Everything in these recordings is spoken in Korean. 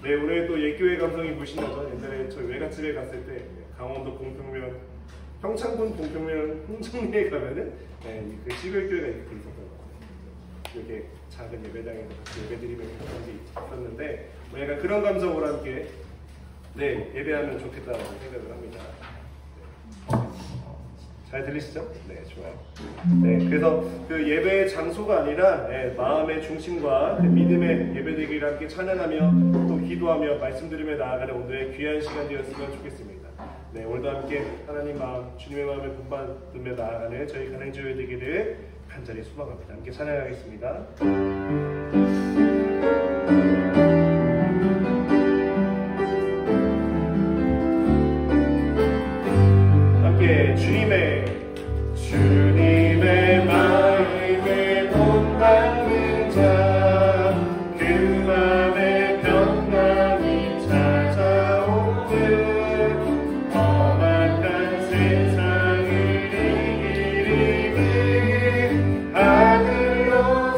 네, 오늘 또 옛교회 감성이 보시나죠? 옛날에 저희 외갓집에 갔을 때 강원도 공평면, 평창군 공평면 홍정리에 가면은 그 시골교회가 이렇게 있었던 것 같아요. 이렇게 작은 예배당에서 같이 예배드리면 그런 게 있었는데 약간 그런 감성으로 함께 예배하면 좋겠다고 생각을 합니다. 잘 들리시죠? 네, 좋아요. 네, 그래서 그 예배의 장소가 아니라 마음의 중심과 믿음의 예배되기를 함께 찬양하며 또 기도하며 말씀 들으며 나아가는 오늘의 귀한 시간 되었으면 좋겠습니다. 네, 오늘도 함께 하나님 마음, 주님의 마음을 본받으며 나아가는 저희 가능교회 되기를 간절히 소망합니다. 함께 찬양하겠습니다. 함께 주님의 마음을 본받는 자, 그 맘에 평강이 찾아오듯 험악한 세상을 이기리 하늘로부터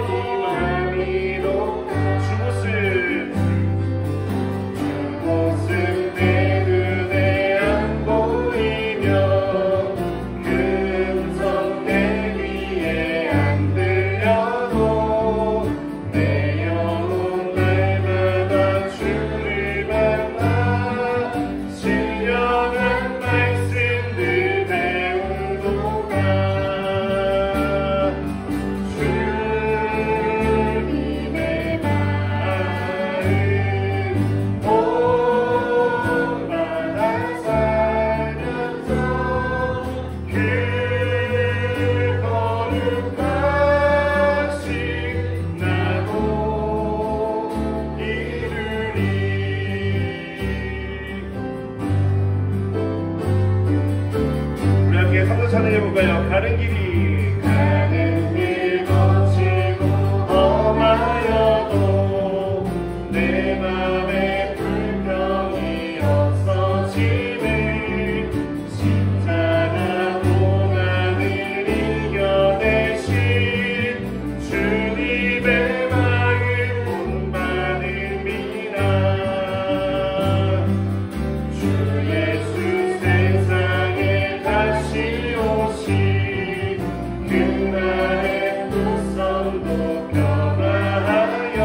임하리로 주곳은 내 눈에 안 보이며 찬양해볼까요? 가는 길이 가는 길 거칠고 험하여도 내 맘에 불평이 없어지네. 십자가 고난을 이겨내신 주님의 마음 본받음이라. 주 예수 세상에 다시 그날의 후손도 변화하여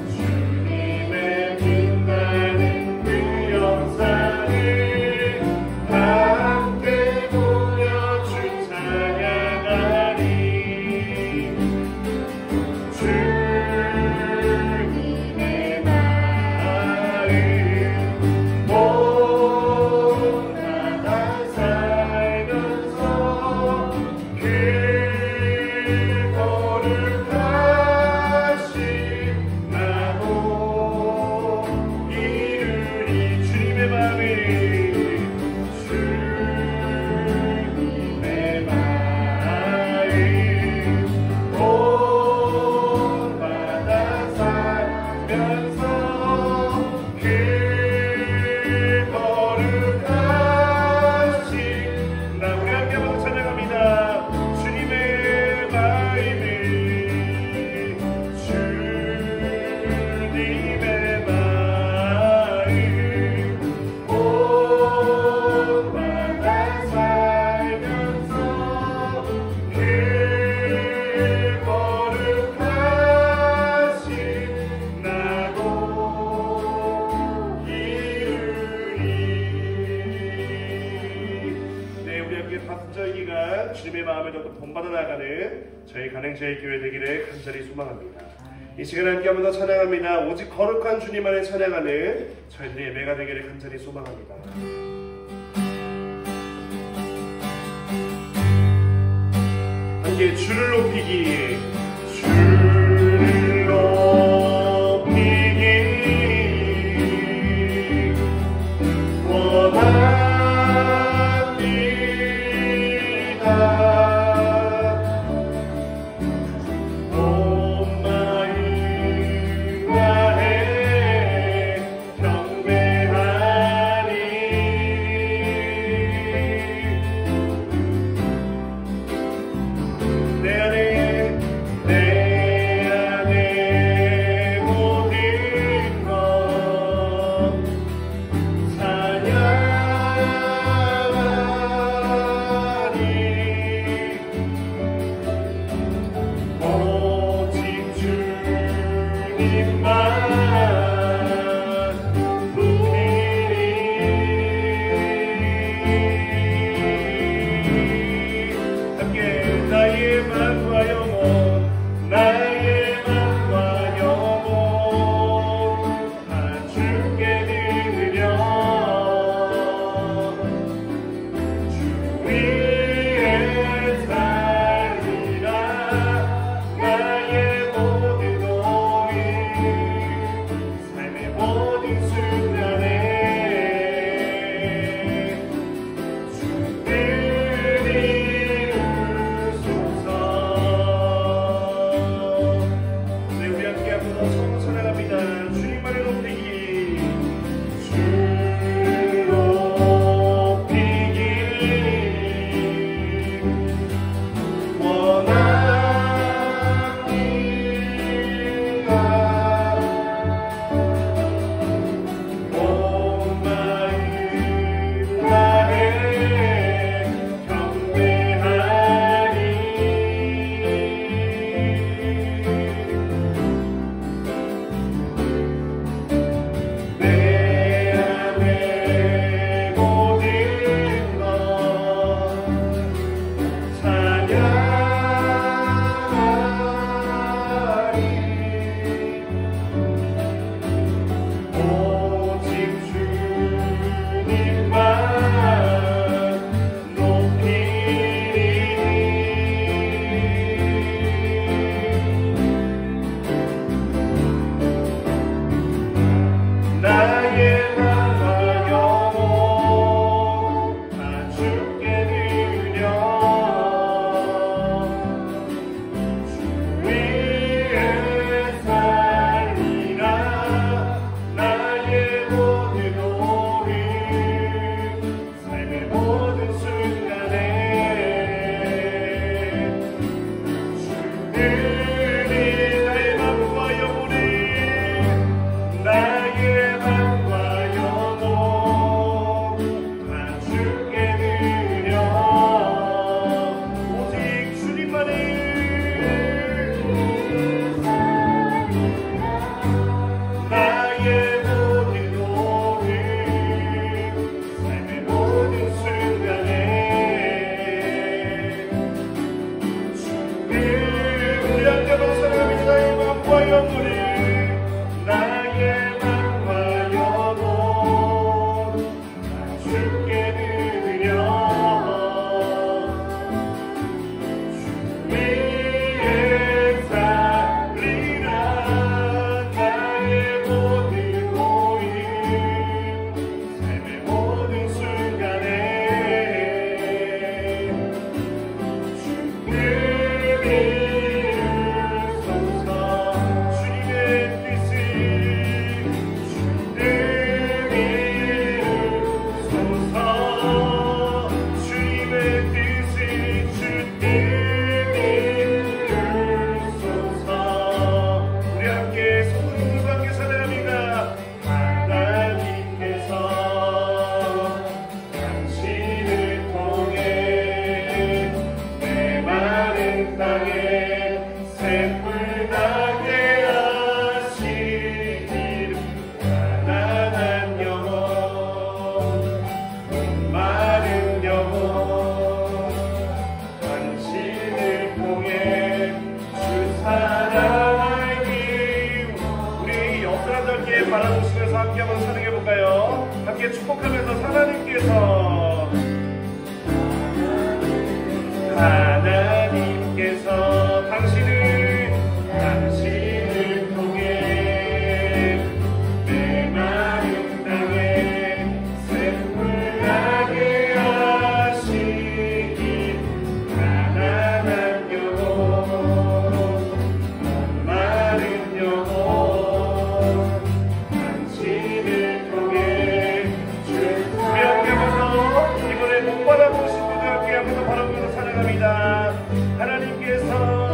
주님의 빛나는 그 영상을 함께 보여 주 찬양하리. 주님의 마음 온전하다 살면서 그 거룩하신 나도 이루리. 주님의 마음이 온바다 살면서 그 거룩하신 나. 우리 함께 한번 찬양합니다. 주님의 마음이 온바다 살면서 그 거룩하신 나도 이루리. 네, 우리 함께 저희 기간 주님의 마음을 더 본받아 나가는 저희 가능제일 교회 되기를 간절히 소망합니다. 이 시간에 함께 한번 더 찬양합니다. 오직 거룩한 주님만을 찬양하는 저희들의 예배가 되기를 간절히 소망합니다. 함께 주를 높이기, 주를 높이기 원합니다. 온 마음 다해 경배하리. 내 안에 바라보시면서 함께 한번 찬양해 볼까요? 함께 축복하면서 하나님께서 당신을 통해 내 마른 땅에 샘물 나게 하시기 가난한 영혼 마른 영혼 당신을 통해 우리 함께 한번 이번에 복 받아보신 분들 함께 한번 바라보면서 찬양합니다. 하나님께서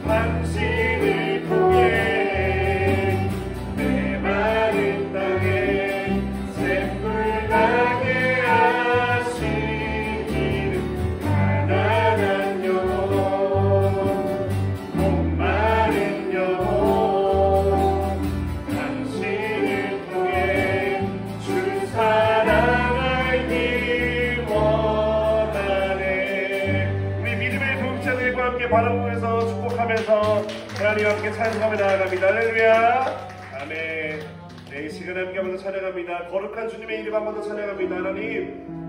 당신을 통해 내 마른 땅에 샘물 나게 하시기를 가난한 영혼 목마른 영혼 당신을 통해 주 사랑 알기 원하네. 우리 믿음의 동역자들과 함께 바라보면서 축복하면서 하나님과 함께 찬송하며 나아갑니다. 할렐루야 아멘. 네, 이 시간에 함께 한번 더 찬양합니다. 거룩한 주님의 이름 한번 더 찬양합니다. 하나님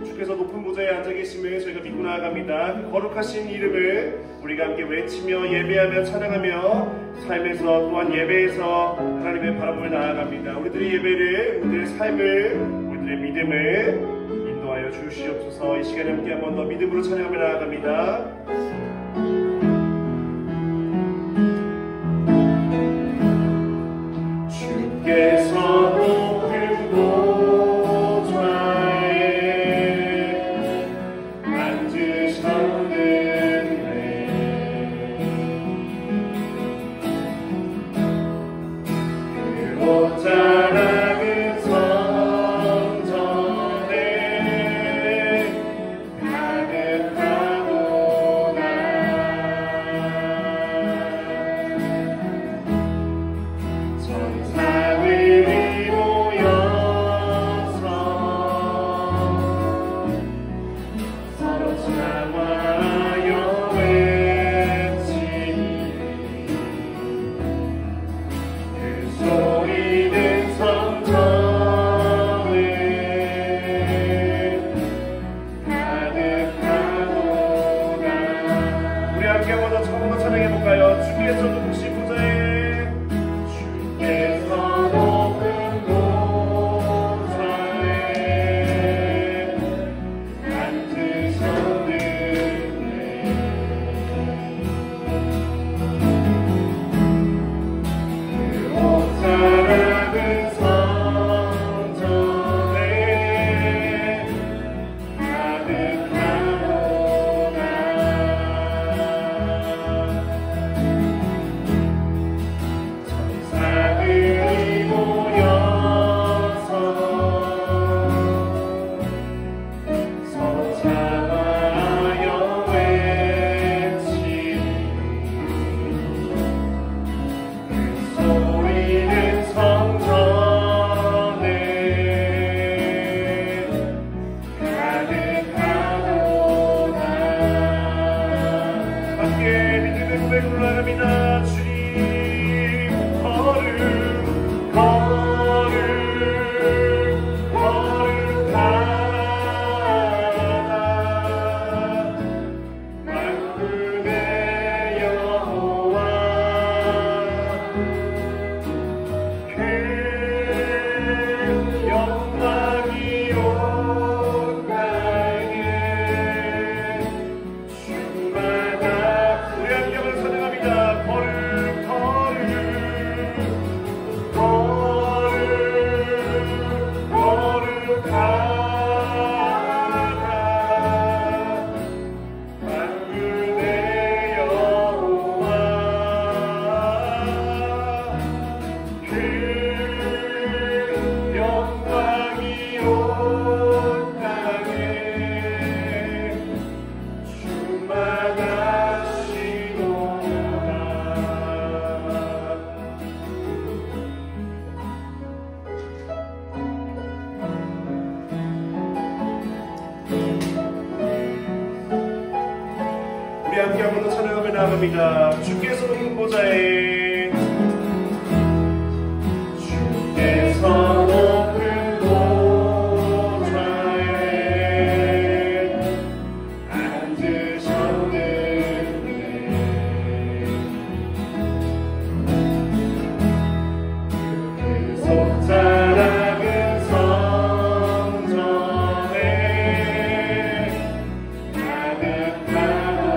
주께서 높은 보좌에 앉아 계심을 저희가 믿고 나아갑니다. 그 거룩하신 이름을 우리가 함께 외치며 예배하며 찬양하며 삶에서 또한 예배에서 하나님의 바라보며 나아갑니다. 우리들의 예배를 우리들의 삶을 우리들의 믿음을 인도하여 주시옵소서. 이 시간에 함께 한번 더 믿음으로 찬양하며 나아갑니다. 주께서 높은 보좌에 앉으셨는데 그 보좌라는 성전에 가득하구나. 천사들이 모여서 서로 찬양하여 외치니 그 소리는 성전에 가득하구나. 우리 함께 한번 더 처음으로 찬양해 볼까요? 주께서 높으신 보좌에 주께서 높은 보좌에 앉으셨는데 그 보좌라는 성전에 가득하구나. 우리 함께 한번 더 찬양하며 나아갑니다. 주께서 높은 보좌에 주께서 높은 보좌에 앉으셨는데 그 속자락은 성전에 가득하도다.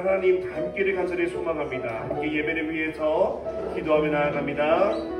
하나님 닮기를 간절히 소망합니다. 함께 예배를 위해서 기도하며 나아갑니다.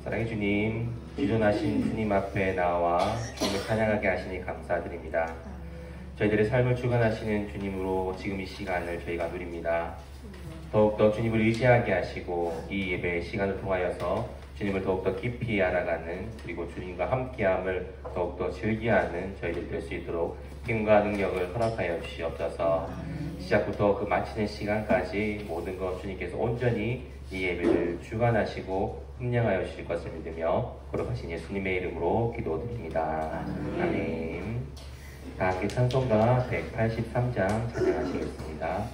사랑의 주님, 기존하신 주님 앞에 나와 주님을 찬양하게 하시니 감사드립니다. 저희들의 삶을 주관하시는 주님으로 지금 이 시간을 저희가 누립니다. 더욱더 주님을 의지하게 하시고 이 예배의 시간을 통하여서 주님을 더욱더 깊이 알아가는, 그리고 주님과 함께함을 더욱더 즐기하는 저희들 될 수 있도록 힘과 능력을 허락하여 주시옵소서. 시작부터 그 마치는 시간까지 모든 것 주님께서 온전히 이 예배를 주관하시고 훈령하여 주실 것을 믿으며 거룩하신 예수님의 이름으로 기도드립니다. 아멘. 다 함께 찬송가 183장 찬양하시겠습니다.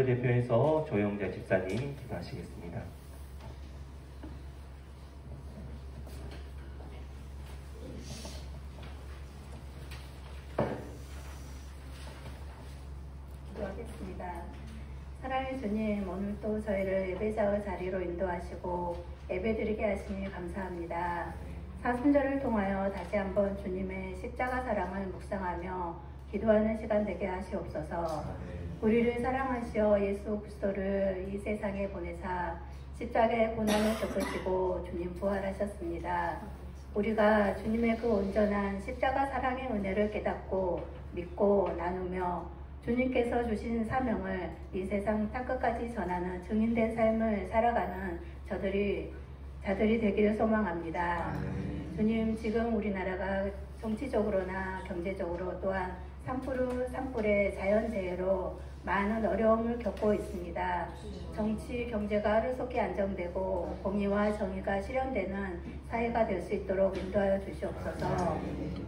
대표해서 조영재 집사님 기도하시겠습니다. 기도하겠습니다. 사랑의 주님, 오늘 또 저희를 예배자의 자리로 인도하시고 예배드리게 하시니 감사합니다. 사순절을 통하여 다시 한번 주님의 십자가 사랑을 묵상하며 기도하는 시간 되게 하시옵소서. 우리를 사랑하시어 예수 그리스도를 이 세상에 보내사 십자가의 고난을 겪으시고 주님 부활하셨습니다. 우리가 주님의 그 온전한 십자가 사랑의 은혜를 깨닫고 믿고 나누며 주님께서 주신 사명을 이 세상 땅끝까지 전하는 증인된 삶을 살아가는 자들이 되기를 소망합니다. 주님, 지금 우리나라가 정치적으로나 경제적으로 또한 산불의 자연재해로 많은 어려움을 겪고 있습니다. 정치, 경제가 하루속히 안정되고 공의와 정의가 실현되는 사회가 될 수 있도록 인도하여 주시옵소서.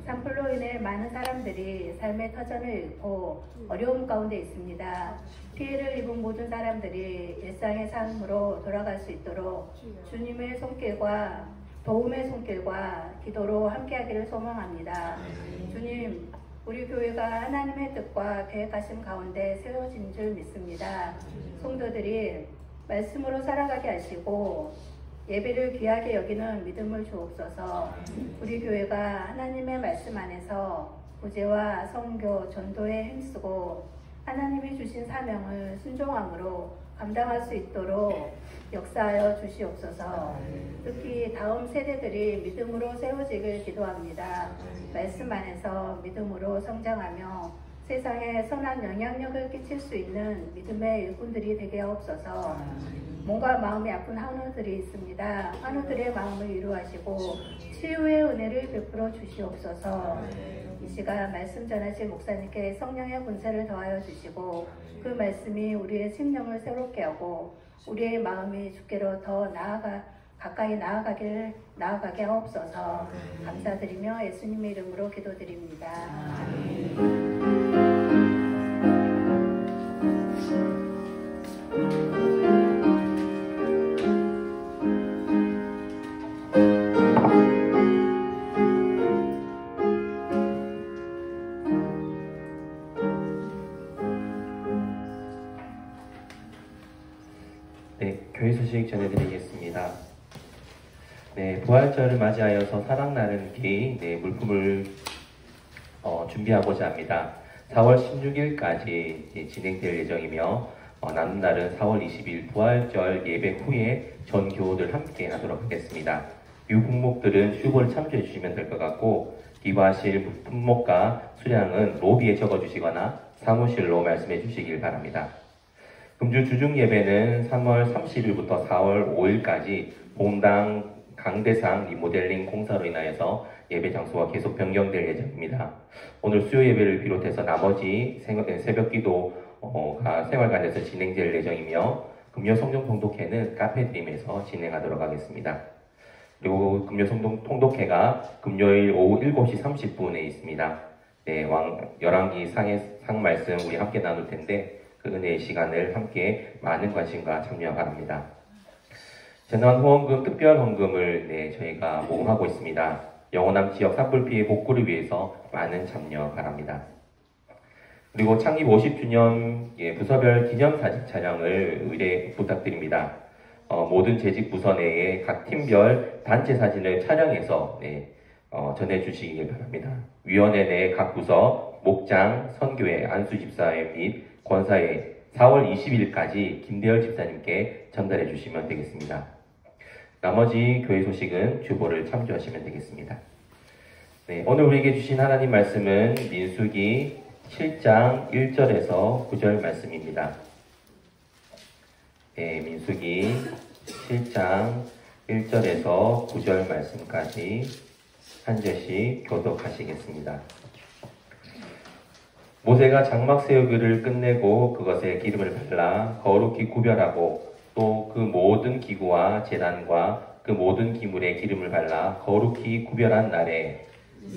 산불로 인해 많은 사람들이 삶의 터전을 잃고 어려움 가운데 있습니다. 피해를 입은 모든 사람들이 일상의 삶으로 돌아갈 수 있도록 주님의 손길과 도움의 손길과 기도로 함께하기를 소망합니다. 주님, 우리 교회가 하나님의 뜻과 계획하심 가운데 세워진 줄 믿습니다. 성도들이 말씀으로 살아가게 하시고 예배를 귀하게 여기는 믿음을 주옵소서. 우리 교회가 하나님의 말씀 안에서 구제와 선교, 전도에 힘쓰고 하나님이 주신 사명을 순종함으로 감당할 수 있도록 역사하여 주시옵소서. 특히 다음 세대들이 믿음으로 세워지길 기도합니다. 말씀 안에서 믿음으로 성장하며 세상에 선한 영향력을 끼칠 수 있는 믿음의 일꾼들이 되게 하옵소서. 몸과 마음이 아픈 환우들이 있습니다. 환우들의 마음을 위로하시고 치유의 은혜를 베풀어 주시옵소서. 이 시간 말씀 전하실 목사님께 성령의 권세를 더하여 주시고 그 말씀이 우리의 심령을 새롭게 하고 우리의 마음이 주께로 더 가까이 나아가게 하옵소서. 감사드리며 예수님의 이름으로 기도드립니다. 네, 교회 소식 전해드리겠습니다. 네, 부활절을 맞이하여서 사랑 나누기 물품을 준비하고자 합니다. 4월 16일까지 진행될 예정이며 나눈 날은 4월 20일 부활절 예배 후에 전 교우들 함께 하도록 하겠습니다. 이 품목들은 슈보를 참조해 주시면 될 것 같고 기부하실 품목과 수량은 로비에 적어주시거나 사무실로 말씀해 주시길 바랍니다. 금주 주중 예배는 3월 30일부터 4월 5일까지 본당 강대상 리모델링 공사로 인하여서 예배 장소가 계속 변경될 예정입니다. 오늘 수요 예배를 비롯해서 나머지 새벽 기도가 생활관에서 진행될 예정이며 금요 성경 통독회는 카페드림에서 진행하도록 하겠습니다. 그리고 금요 성경 통독회가 금요일 오후 7시 30분에 있습니다. 네, 열왕기 상 말씀 우리 함께 나눌 텐데 그 은혜의 시간을 함께 많은 관심과 참여 바랍니다. 재난후원금 특별헌금을 저희가 모금하고 있습니다. 영호남 지역 산불 피해 복구를 위해서 많은 참여 바랍니다. 그리고 창립 50주년 부서별 기념사진 촬영을 의뢰 부탁드립니다. 모든 재직 부서 내에 각 팀별 단체 사진을 촬영해서 전해주시길 바랍니다. 위원회 내 각 부서, 목장, 선교회, 안수집사회 및 권사회 4월 20일까지 김대열 집사님께 전달해 주시면 되겠습니다. 나머지 교회 소식은 주보를 참조하시면 되겠습니다. 네, 오늘 우리에게 주신 하나님 말씀은 민수기 7장 1절에서 9절 말씀입니다. 네, 민수기 7장 1절에서 9절 말씀까지 한 절씩 교독하시겠습니다. 모세가 장막 세우기를 끝내고 그것에 기름을 발라 거룩히 구별하고 또 그 모든 기구와 제단과 그 모든 기물에 기름을 발라 거룩히 구별한 날에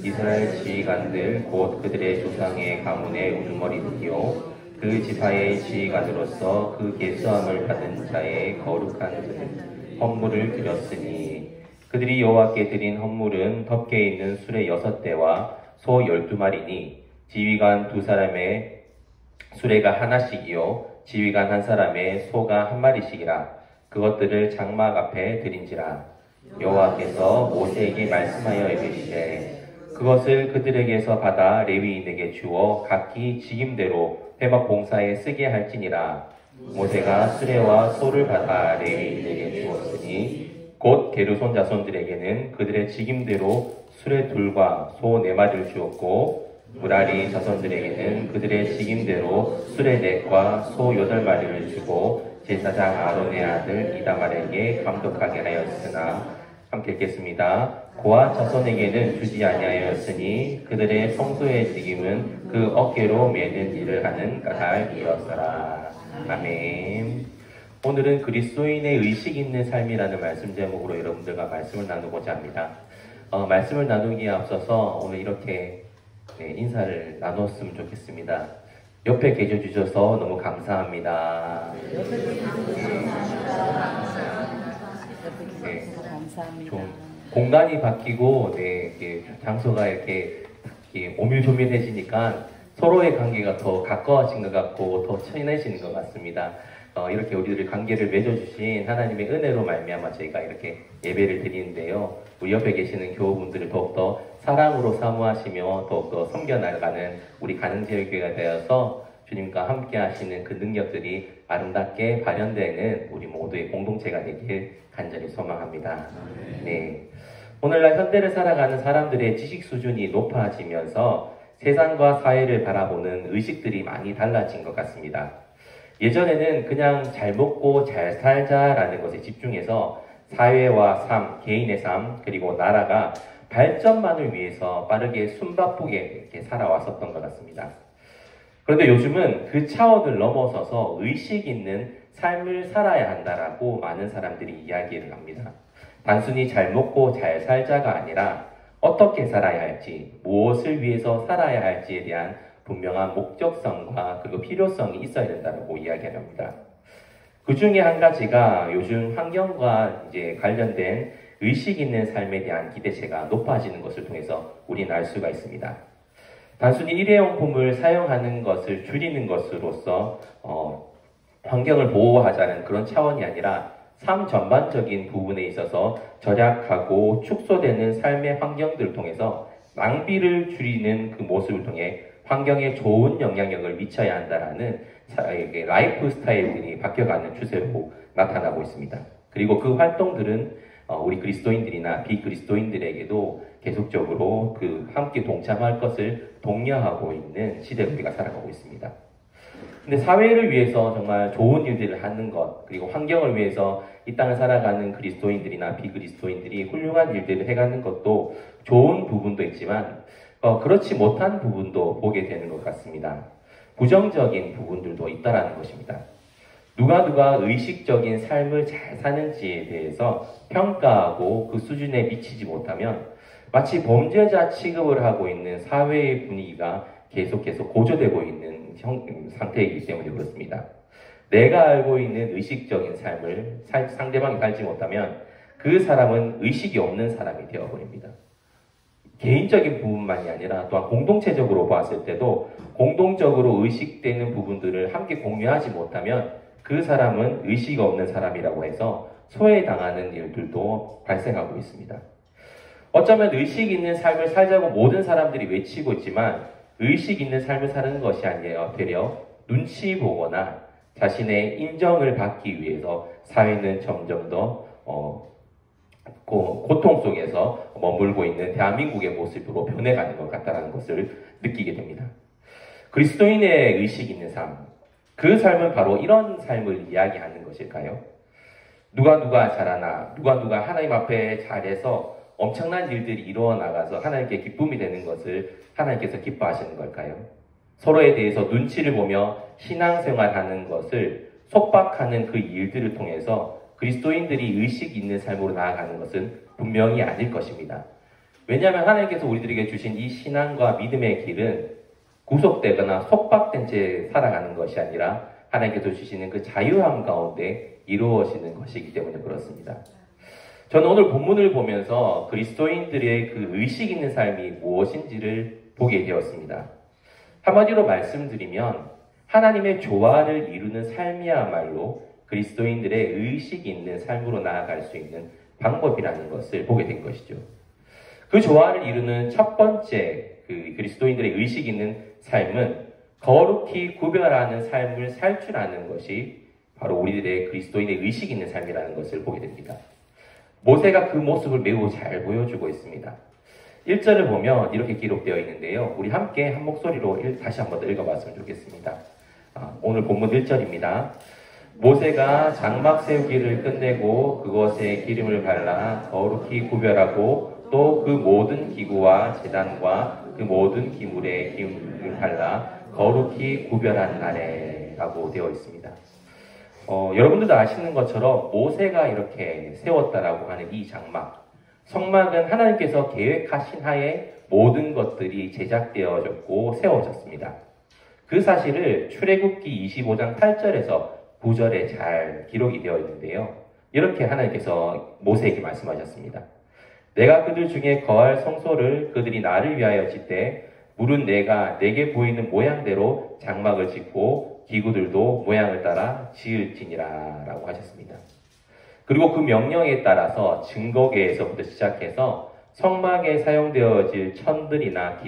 이스라엘 지휘관들 곧 그들의 조상의 가문의 우두머리들이요 그 지파의 지휘관으로서 그 계수함을 받은 자의 거룩한 헌물을 드렸으니 그들이 여호와께 드린 헌물은 덮개 있는 수레 6대와 소 12마리니 지휘관 2사람의 수레가 하나씩이요 지휘관 1사람의 소가 1마리씩이라 그것들을 장막 앞에 드린지라. 여호와께서 모세에게 말씀하여 이르시되 그것을 그들에게서 받아 레위인에게 주어 각기 직임대로 회막 봉사에 쓰게 할지니라. 모세가 수레와 소를 받아 레위인에게 주었으니 곧 게르손 자손들에게는 그들의 직임대로 수레 둘과 소 네 마리를 주었고 무라리 자손들에게는 그들의 직임대로 수레 넷과 소 8마리를 주고 제사장 아론의 아들 이다말에게 감독하게 하였으나 함께 읽겠습니다. 고아 자손에게는 주지 아니하였으니 그들의 평소의 직임은 그 어깨로 매는 일을 하는 까닭이었더라. 아멘. 오늘은 그리스도인의 의식 있는 삶이라는 말씀 제목으로 여러분들과 말씀을 나누고자 합니다. 말씀을 나누기에 앞서서 오늘 이렇게 인사를 나눴으면 좋겠습니다. 옆에 계셔주셔서 너무 감사합니다. 네, 좀 공간이 바뀌고 이렇게 장소가 이렇게 오밀조밀해지니까 서로의 관계가 더 가까워진 것 같고 더 친해지는 것 같습니다. 이렇게 우리들의 관계를 맺어주신 하나님의 은혜로 말미암아 저희가 이렇게 예배를 드리는데요. 우리 옆에 계시는 교우분들을 더욱더 사랑으로 사모하시며 더욱더 섬겨나가는 우리 가능제일교회가 되어서 주님과 함께 하시는 그 능력들이 아름답게 발현되는 우리 모두의 공동체가 되길 간절히 소망합니다. 네. 오늘날 현대를 살아가는 사람들의 지식 수준이 높아지면서 세상과 사회를 바라보는 의식들이 많이 달라진 것 같습니다. 예전에는 그냥 잘 먹고 잘 살자라는 것에 집중해서 사회와 삶, 개인의 삶, 그리고 나라가 발전만을 위해서 빠르게 숨바쁘게 이렇게 살아왔었던 것 같습니다. 그런데 요즘은 그 차원을 넘어서서 의식 있는 삶을 살아야 한다라고 많은 사람들이 이야기를 합니다. 단순히 잘 먹고 잘 살자가 아니라 어떻게 살아야 할지, 무엇을 위해서 살아야 할지에 대한 분명한 목적성과 그리고 필요성이 있어야 된다고 이야기를 합니다. 그 중에 한 가지가 요즘 환경과 관련된 의식 있는 삶에 대한 기대치가 높아지는 것을 통해서 우리는 알 수가 있습니다. 단순히 일회용품을 사용하는 것을 줄이는 것으로서 환경을 보호하자는 그런 차원이 아니라 삶 전반적인 부분에 있어서 절약하고 축소되는 삶의 환경들을 통해서 낭비를 줄이는 그 모습을 통해 환경에 좋은 영향력을 미쳐야 한다는 라이프 스타일들이 바뀌어가는 추세로 나타나고 있습니다. 그리고 그 활동들은 우리 그리스도인들이나 비그리스도인들에게도 계속적으로 함께 동참할 것을 독려하고 있는 시대를 우리가 살아가고 있습니다. 근데 사회를 위해서 정말 좋은 일들을 하는 것, 그리고 환경을 위해서 이 땅을 살아가는 그리스도인들이나 비그리스도인들이 훌륭한 일들을 해가는 것도 좋은 부분도 있지만 그렇지 못한 부분도 보게 되는 것 같습니다. 부정적인 부분들도 있다라는 것입니다. 누가 의식적인 삶을 잘 사는지에 대해서 평가하고 그 수준에 미치지 못하면 마치 범죄자 취급을 하고 있는 사회의 분위기가 계속해서 고조되고 있는 상태이기 때문에 그렇습니다. 내가 알고 있는 의식적인 삶을 상대방이 살지 못하면 그 사람은 의식이 없는 사람이 되어버립니다. 개인적인 부분만이 아니라 또한 공동체적으로 봤을 때도 공동적으로 의식되는 부분들을 함께 공유하지 못하면 그 사람은 의식 없는 사람이라고 해서 소외당하는 일들도 발생하고 있습니다. 어쩌면 의식 있는 삶을 살자고 모든 사람들이 외치고 있지만 의식 있는 삶을 사는 것이 아니라 되려 눈치 보거나 자신의 인정을 받기 위해서 사회는 점점 더 고통 속에서 머물고 있는 대한민국의 모습으로 변해가는 것 같다는 것을 느끼게 됩니다. 그리스도인의 의식 있는 삶, 그 삶은 바로 이런 삶을 이야기하는 것일까요? 누가 잘하나, 누가 하나님 앞에 잘해서 엄청난 일들이 이루어 나가서 하나님께 기쁨이 되는 것을 하나님께서 기뻐하시는 걸까요? 서로에 대해서 눈치를 보며 신앙생활하는 것을 속박하는 그 일들을 통해서 그리스도인들이 의식 있는 삶으로 나아가는 것은 분명히 아닐 것입니다. 왜냐하면 하나님께서 우리들에게 주신 이 신앙과 믿음의 길은 구속되거나 속박된 채 살아가는 것이 아니라 하나님께서 주시는 그 자유함 가운데 이루어지는 것이기 때문에 그렇습니다. 저는 오늘 본문을 보면서 그리스도인들의 그 의식 있는 삶이 무엇인지를 보게 되었습니다. 한마디로 말씀드리면 하나님의 조화를 이루는 삶이야말로 그리스도인들의 의식 있는 삶으로 나아갈 수 있는 방법이라는 것을 보게 된 것이죠. 그 조화를 이루는 첫 번째 그리스도인들의 의식 있는 삶은 거룩히 구별하는 삶을 살 줄 아는 것이 바로 우리들의 그리스도인의 의식 있는 삶이라는 것을 보게 됩니다. 모세가 그 모습을 매우 잘 보여주고 있습니다. 1절을 보면 이렇게 기록되어 있는데요. 우리 함께 한 목소리로 다시 한번 더 읽어봤으면 좋겠습니다. 오늘 본문 1절입니다. 모세가 장막 세우기를 끝내고 그것에 기름을 발라 거룩히 구별하고 또 그 모든 기구와 제단과 그 모든 기물에 기름을 발라 거룩히 구별한 날에 라고 되어 있습니다. 여러분들도 아시는 것처럼 모세가 이렇게 세웠다라고 하는 이 장막, 성막은 하나님께서 계획하신 하에 모든 것들이 제작되어졌고 세워졌습니다. 그 사실을 출애굽기 25장 8절에서 9절에 잘 기록이 되어 있는데요. 이렇게 하나님께서 모세에게 말씀하셨습니다. 내가 그들 중에 거할 성소를 그들이 나를 위하여 짓되 물은 내가 내게 보이는 모양대로 장막을 짓고 기구들도 모양을 따라 지을지니라 라고 하셨습니다. 그리고 그 명령에 따라서 증거계에서부터 시작해서 성막에 사용되어질 천들이나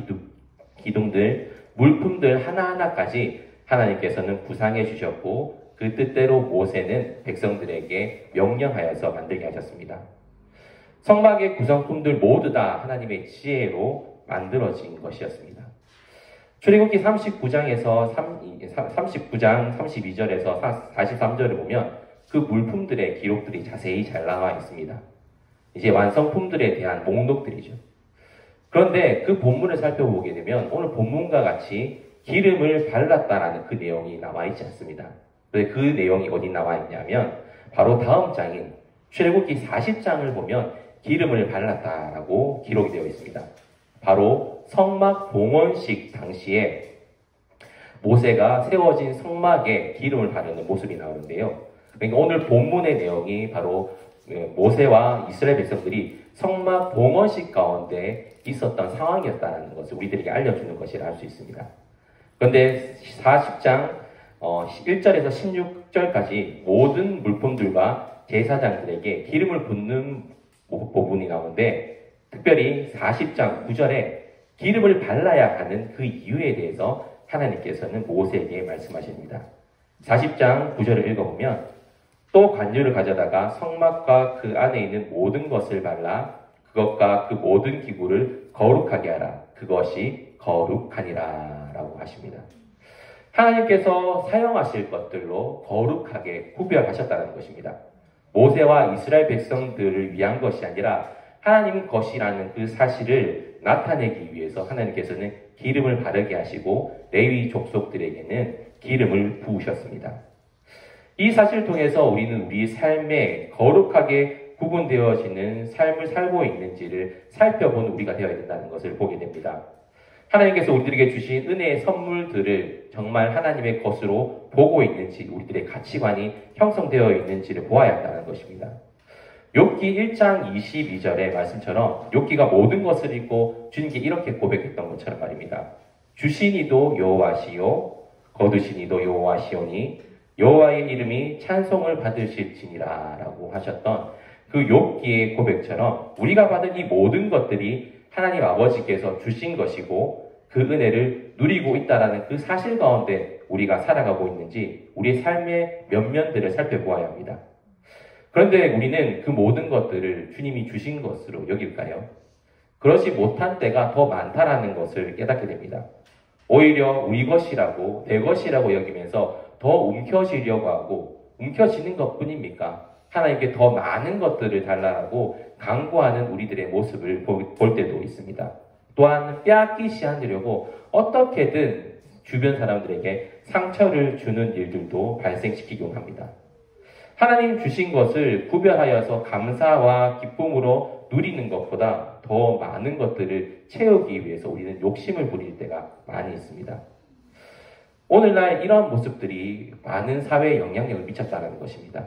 기둥들, 물품들 하나하나까지 하나님께서는 구상해 주셨고 그 뜻대로 모세는 백성들에게 명령하여서 만들게 하셨습니다. 성막의 구성품들 모두 다 하나님의 지혜로 만들어진 것이었습니다. 출애굽기 39장 32절에서 43절을 보면 그 물품들의 기록들이 자세히 잘 나와 있습니다. 이제 완성품들에 대한 목록들이죠. 그런데 그 본문을 살펴보게 되면 오늘 본문과 같이 기름을 발랐다라는 그 내용이 나와 있지 않습니다. 그런데 그 내용이 어디 나와 있냐면 바로 다음 장인 출애굽기 40장을 보면 기름을 발랐다라고 기록이 되어 있습니다. 바로 성막 봉헌식 당시에 모세가 세워진 성막에 기름을 바르는 모습이 나오는데요. 그러니까 오늘 본문의 내용이 바로 모세와 이스라엘 백성들이 성막 봉헌식 가운데 있었던 상황이었다는 것을 우리들에게 알려주는 것이라 할 수 있습니다. 그런데 40장 1절에서 16절까지 모든 물품들과 제사장들에게 기름을 붓는 부분이 나오는데 특별히 40장 9절에 기름을 발라야 하는 그 이유에 대해서 하나님께서는 모세에게 말씀하십니다. 40장 9절을 읽어보면 또 관유를 가져다가 성막과 그 안에 있는 모든 것을 발라 그것과 그 모든 기구를 거룩하게 하라. 그것이 거룩하니라 라고 하십니다. 하나님께서 사용하실 것들로 거룩하게 구별하셨다는 것입니다. 모세와 이스라엘 백성들을 위한 것이 아니라 하나님 것이라는 그 사실을 나타내기 위해서 하나님께서는 기름을 바르게 하시고 레위 족속들에게는 기름을 부으셨습니다. 이 사실을 통해서 우리는 우리 삶에 거룩하게 구분되어지는 삶을 살고 있는지를 살펴본 우리가 되어야 된다는 것을 보게 됩니다. 하나님께서 우리들에게 주신 은혜의 선물들을 정말 하나님의 것으로 보고 있는지 우리들의 가치관이 형성되어 있는지를 보아야 한다는 것입니다. 욥기 1장 22절의 말씀처럼 욥기가 모든 것을 읽고 주님께 이렇게 고백했던 것처럼 말입니다. 주신 이도 여호와시요 거두신 이도 여호와시오니 여호와의 이름이 찬송을 받으실지니라 라고 하셨던 그 욥기의 고백처럼 우리가 받은 이 모든 것들이 하나님 아버지께서 주신 것이고 그 은혜를 누리고 있다는 그 사실 가운데 우리가 살아가고 있는지 우리의 삶의 면면들을 살펴보아야 합니다. 그런데 우리는 그 모든 것들을 주님이 주신 것으로 여길까요? 그렇지 못한 때가 더 많다라는 것을 깨닫게 됩니다. 오히려 우리 것이라고 내 것이라고 여기면서 더 움켜쥐려고 하고 움켜쥐는 것뿐입니까? 하나님께 더 많은 것들을 달라고 강구하는 우리들의 모습을 볼 때도 있습니다. 또한 빼앗기지 않으려고 어떻게든 주변 사람들에게 상처를 주는 일들도 발생시키곤 합니다. 하나님 주신 것을 구별하여서 감사와 기쁨으로 누리는 것보다 더 많은 것들을 채우기 위해서 우리는 욕심을 부릴 때가 많이 있습니다. 오늘날 이러한 모습들이 많은 사회에 영향력을 미쳤다는 것입니다.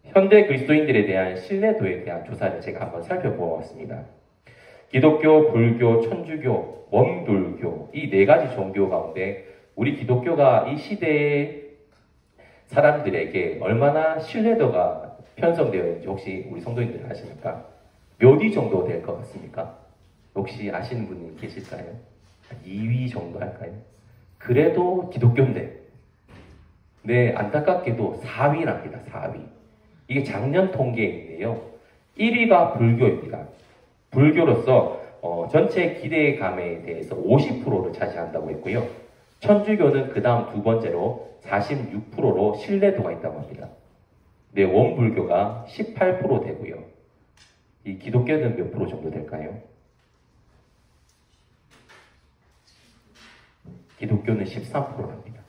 현대 그리스도인들에 대한 신뢰도에 대한 조사를 제가 한번 살펴보았습니다. 기독교, 불교, 천주교, 원불교 이 네 가지 종교 가운데 우리 기독교가 이 시대의 사람들에게 얼마나 신뢰도가 편성되어 있는지 혹시 우리 성도님들 아십니까? 몇 위 정도 될 것 같습니까? 혹시 아시는 분이 계실까요? 2위 정도 할까요? 그래도 기독교인데, 네, 안타깝게도 4위랍니다. 4위. 이게 작년 통계인데요. 1위가 불교입니다. 불교로서 전체 기대감에 대해서 50%를 차지한다고 했고요. 천주교는 그 다음 두 번째로 46%로 신뢰도가 있다고 합니다. 네, 원불교가 18% 되고요. 이 기독교는 몇 프로 정도 될까요? 기독교는 13%랍니다.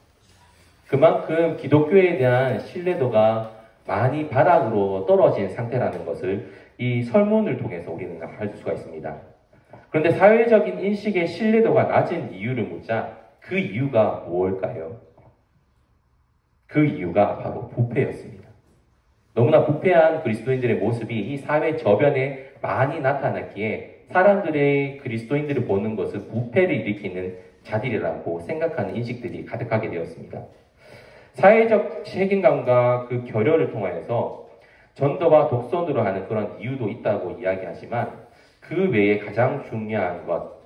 그만큼 기독교에 대한 신뢰도가 많이 바닥으로 떨어진 상태라는 것을 이 설문을 통해서 우리는 알 수가 있습니다. 그런데 사회적인 인식의 신뢰도가 낮은 이유를 묻자 그 이유가 무엇일까요? 그 이유가 바로 부패였습니다. 너무나 부패한 그리스도인들의 모습이 이 사회 저변에 많이 나타났기에 사람들의 그리스도인들을 보는 것은 부패를 일으키는 자들이라고 생각하는 인식들이 가득하게 되었습니다. 사회적 책임감과 그 결여를 통하여서 전도와 독선으로 하는 그런 이유도 있다고 이야기하지만 그 외에 가장 중요한 것,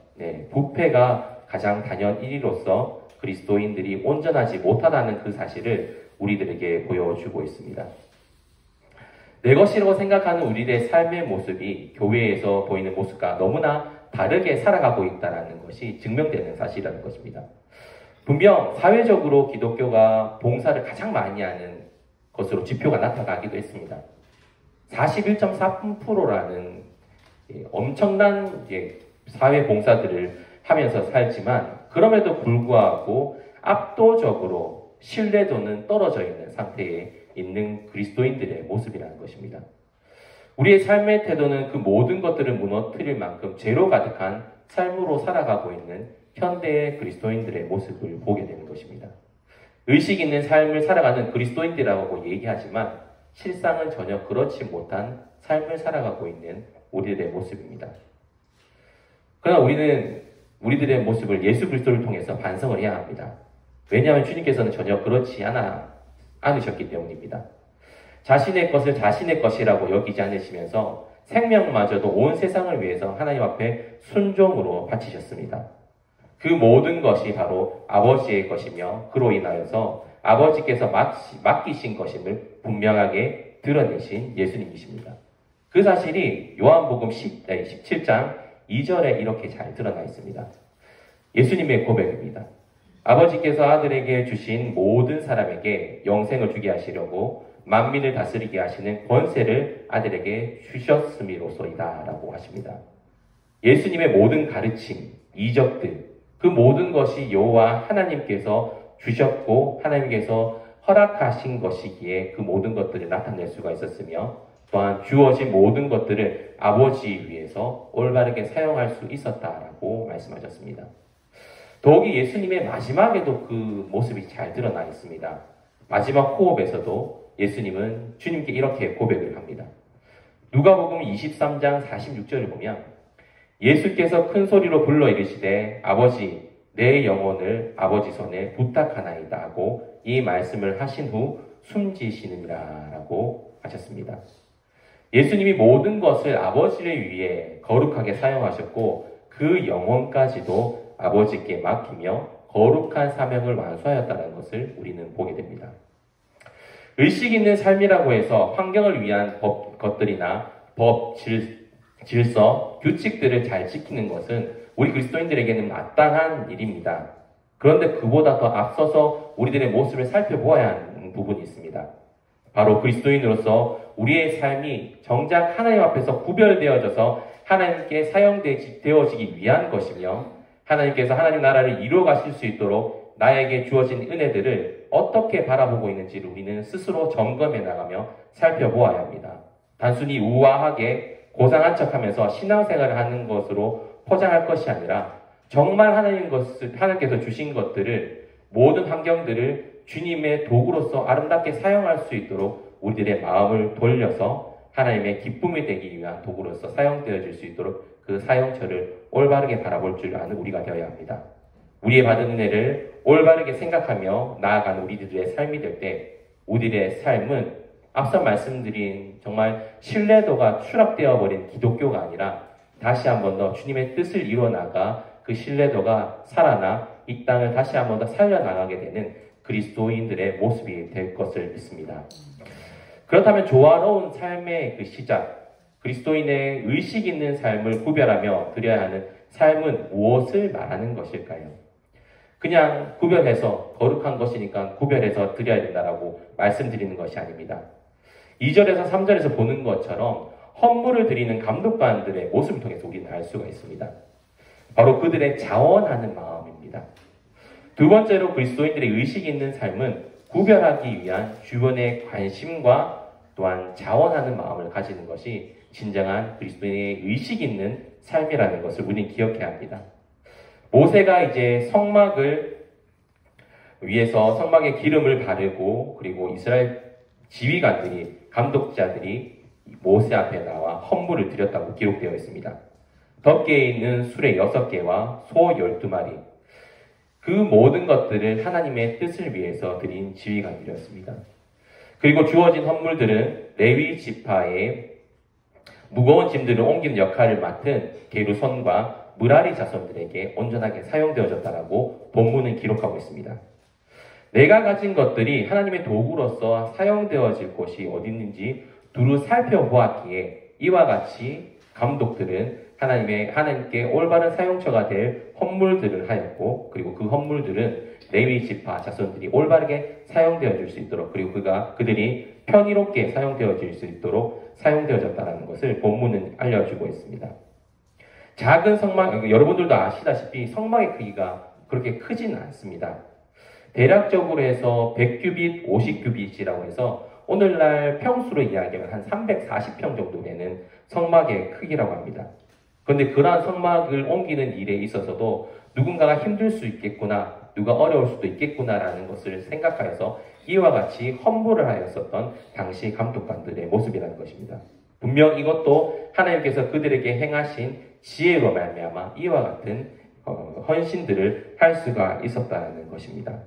부패가 가장 단연 1위로서 그리스도인들이 온전하지 못하다는 그 사실을 우리들에게 보여주고 있습니다. 내 것이라고 생각하는 우리들의 삶의 모습이 교회에서 보이는 모습과 너무나 다르게 살아가고 있다는 것이 증명되는 사실이라는 것입니다. 분명 사회적으로 기독교가 봉사를 가장 많이 하는 것으로 지표가 나타나기도 했습니다. 41.4%라는 엄청난 사회 봉사들을 하면서 살지만 그럼에도 불구하고 압도적으로 신뢰도는 떨어져 있는 상태에 있는 그리스도인들의 모습이라는 것입니다. 우리의 삶의 태도는 그 모든 것들을 무너뜨릴 만큼 죄로 가득한 삶으로 살아가고 있는 현대의 그리스도인들의 모습을 보게 되는 것입니다. 의식 있는 삶을 살아가는 그리스도인들이라고 얘기하지만 실상은 전혀 그렇지 못한 삶을 살아가고 있는 우리들의 모습입니다. 그러나 우리는 우리들의 모습을 예수 그리스도를 통해서 반성을 해야 합니다. 왜냐하면 주님께서는 전혀 그렇지 않으셨기 때문입니다. 자신의 것을 자신의 것이라고 여기지 않으시면서 생명마저도 온 세상을 위해서 하나님 앞에 순종으로 바치셨습니다. 그 모든 것이 바로 아버지의 것이며 그로 인하여서 아버지께서 맡기신 것임을 분명하게 드러내신 예수님이십니다. 그 사실이 요한복음 17장 2절에 이렇게 잘 드러나 있습니다. 예수님의 고백입니다. 아버지께서 아들에게 주신 모든 사람에게 영생을 주게 하시려고 만민을 다스리게 하시는 권세를 아들에게 주셨음이로소이다 라고 하십니다. 예수님의 모든 가르침, 이적들, 그 모든 것이 여호와 하나님께서 주셨고 하나님께서 허락하신 것이기에 그 모든 것들을 나타낼 수가 있었으며 또한 주어진 모든 것들을 아버지 위해서 올바르게 사용할 수 있었다라고 말씀하셨습니다. 더욱이 예수님의 마지막에도 그 모습이 잘 드러나 있습니다. 마지막 호흡에서도 예수님은 주님께 이렇게 고백을 합니다. 누가복음 23장 46절을 보면 예수께서 큰 소리로 불러 이르시되 아버지 내 영혼을 아버지 손에 부탁하나이다 하고 이 말씀을 하신 후 숨지시느니라 라고 하셨습니다. 예수님이 모든 것을 아버지를 위해 거룩하게 사용하셨고 그 영혼까지도 아버지께 맡기며 거룩한 사명을 완수하였다는 것을 우리는 보게 됩니다. 의식 있는 삶이라고 해서 환경을 위한 것들이나 법, 질서, 규칙들을 잘 지키는 것은 우리 그리스도인들에게는 마땅한 일입니다. 그런데 그보다 더 앞서서 우리들의 모습을 살펴보아야 하는 부분이 있습니다. 바로 그리스도인으로서 우리의 삶이 정작 하나님 앞에서 구별되어져서 하나님께 사용되어지기 위한 것이며 하나님께서 하나님 나라를 이루어 가실 수 있도록 나에게 주어진 은혜들을 어떻게 바라보고 있는지를 우리는 스스로 점검해 나가며 살펴보아야 합니다. 단순히 우아하게 고상한 척하면서 신앙생활을 하는 것으로 포장할 것이 아니라 정말 하나님께서 주신 것들을 모든 환경들을 주님의 도구로서 아름답게 사용할 수 있도록 우리들의 마음을 돌려서 하나님의 기쁨이 되기 위한 도구로서 사용되어질 수 있도록 그 사용처를 올바르게 바라볼 줄 아는 우리가 되어야 합니다. 우리의 받은 은혜를 올바르게 생각하며 나아가는 우리들의 삶이 될 때 우리들의 삶은 앞서 말씀드린 정말 신뢰도가 추락되어 버린 기독교가 아니라 다시 한 번 더 주님의 뜻을 이루어 나가 그 신뢰도가 살아나 이 땅을 다시 한번 더 살려나가게 되는 그리스도인들의 모습이 될 것을 믿습니다. 그렇다면 조화로운 삶의 그 시작, 그리스도인의 의식 있는 삶을 구별하며 드려야 하는 삶은 무엇을 말하는 것일까요? 그냥 구별해서 거룩한 것이니까 구별해서 드려야 된다라고 말씀드리는 것이 아닙니다. 2절에서 3절에서 보는 것처럼 헌물을 드리는 감독관들의 모습을 통해서 우리는 알 수가 있습니다. 바로 그들의 자원하는 마음입니다. 두 번째로 그리스도인들의 의식 있는 삶은 구별하기 위한 주변의 관심과 또한 자원하는 마음을 가지는 것이 진정한 그리스도인의 의식 있는 삶이라는 것을 우리는 기억해야 합니다. 모세가 이제 성막을 위해서 성막에 기름을 바르고 그리고 이스라엘 지휘관들이 감독자들이 모세 앞에 나와 헌물을 드렸다고 기록되어 있습니다. 덮개에 있는 수레 6개와 소 12마리 그 모든 것들을 하나님의 뜻을 위해서 드린 지휘관들이었습니다. 그리고 주어진 헌물들은 레위 지파의 무거운 짐들을 옮기는 역할을 맡은 게르손과 무라리 자손들에게 온전하게 사용되어졌다라고 본문은 기록하고 있습니다. 내가 가진 것들이 하나님의 도구로서 사용되어질 곳이 어디 있는지 두루 살펴보았기에 이와 같이 감독들은 하나님께 올바른 사용처가 될 헌물들을 하였고 그리고 그 헌물들은 레위 지파 자손들이 올바르게 사용되어질 수 있도록 그리고 그들이 편의롭게 사용되어질 수 있도록 사용되어졌다는 것을 본문은 알려주고 있습니다. 작은 성막, 여러분들도 아시다시피 성막의 크기가 그렇게 크지는 않습니다. 대략적으로 해서 100규빗, 50규빗이라고 해서 오늘날 평수로 이야기하면 한 340평 정도 되는 성막의 크기라고 합니다. 그런데 그러한 성막을 옮기는 일에 있어서도 누군가가 힘들 수 있겠구나, 누가 어려울 수도 있겠구나라는 것을 생각하여서 이와 같이 헌물을 하였었던 당시 감독관들의 모습이라는 것입니다. 분명 이것도 하나님께서 그들에게 행하신 지혜로 말미암아 이와 같은 헌신들을 할 수가 있었다는 것입니다.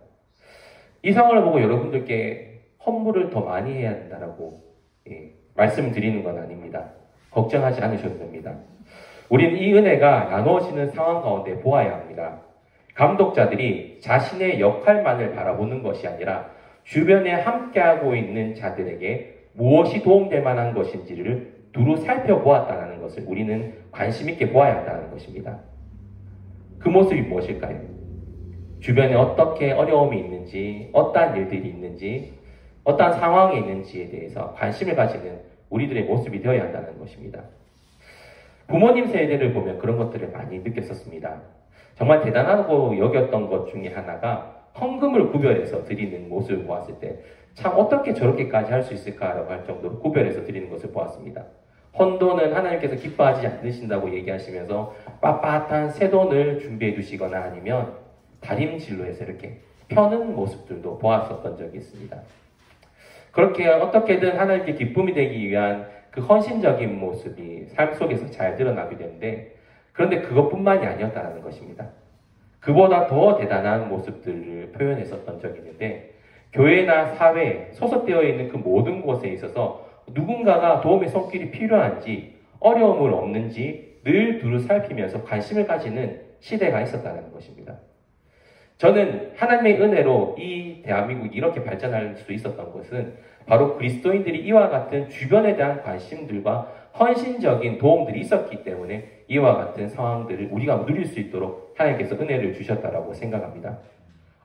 이 상황을 보고 여러분들께 헌물을 더 많이 해야 된다라고 말씀드리는 건 아닙니다. 걱정하지 않으셔도 됩니다. 우리는 이 은혜가 나누어지는 상황 가운데 보아야 합니다. 감독자들이 자신의 역할만을 바라보는 것이 아니라 주변에 함께하고 있는 자들에게 무엇이 도움될 만한 것인지를 두루 살펴보았다는 것을 우리는 관심 있게 보아야 한다는 것입니다. 그 모습이 무엇일까요? 주변에 어떻게 어려움이 있는지, 어떠한 일들이 있는지, 어떠한 상황이 있는지에 대해서 관심을 가지는 우리들의 모습이 되어야 한다는 것입니다. 부모님 세대를 보면 그런 것들을 많이 느꼈었습니다. 정말 대단하고 여겼던 것 중에 하나가 헌금을 구별해서 드리는 모습을 보았을 때 참 어떻게 저렇게까지 할 수 있을까라고 할 정도로 구별해서 드리는 것을 보았습니다. 헌돈은 하나님께서 기뻐하지 않으신다고 얘기하시면서 빳빳한 새 돈을 준비해 주시거나 아니면 다림질로 해서 이렇게 펴는 모습들도 보았었던 적이 있습니다. 그렇게 어떻게든 하나님께 기쁨이 되기 위한 그 헌신적인 모습이 삶 속에서 잘 드러나게 되는데 그런데 그것뿐만이 아니었다는 것입니다. 그보다 더 대단한 모습들을 표현했었던 적이 있는데 교회나 사회에 소속되어 있는 그 모든 곳에 있어서 누군가가 도움의 손길이 필요한지 어려움을 없는지 늘 두루 살피면서 관심을 가지는 시대가 있었다는 것입니다. 저는 하나님의 은혜로 이 대한민국이 이렇게 발전할 수 있었던 것은 바로 그리스도인들이 이와 같은 주변에 대한 관심들과 헌신적인 도움들이 있었기 때문에 이와 같은 상황들을 우리가 누릴 수 있도록 하나님께서 은혜를 주셨다고 생각합니다.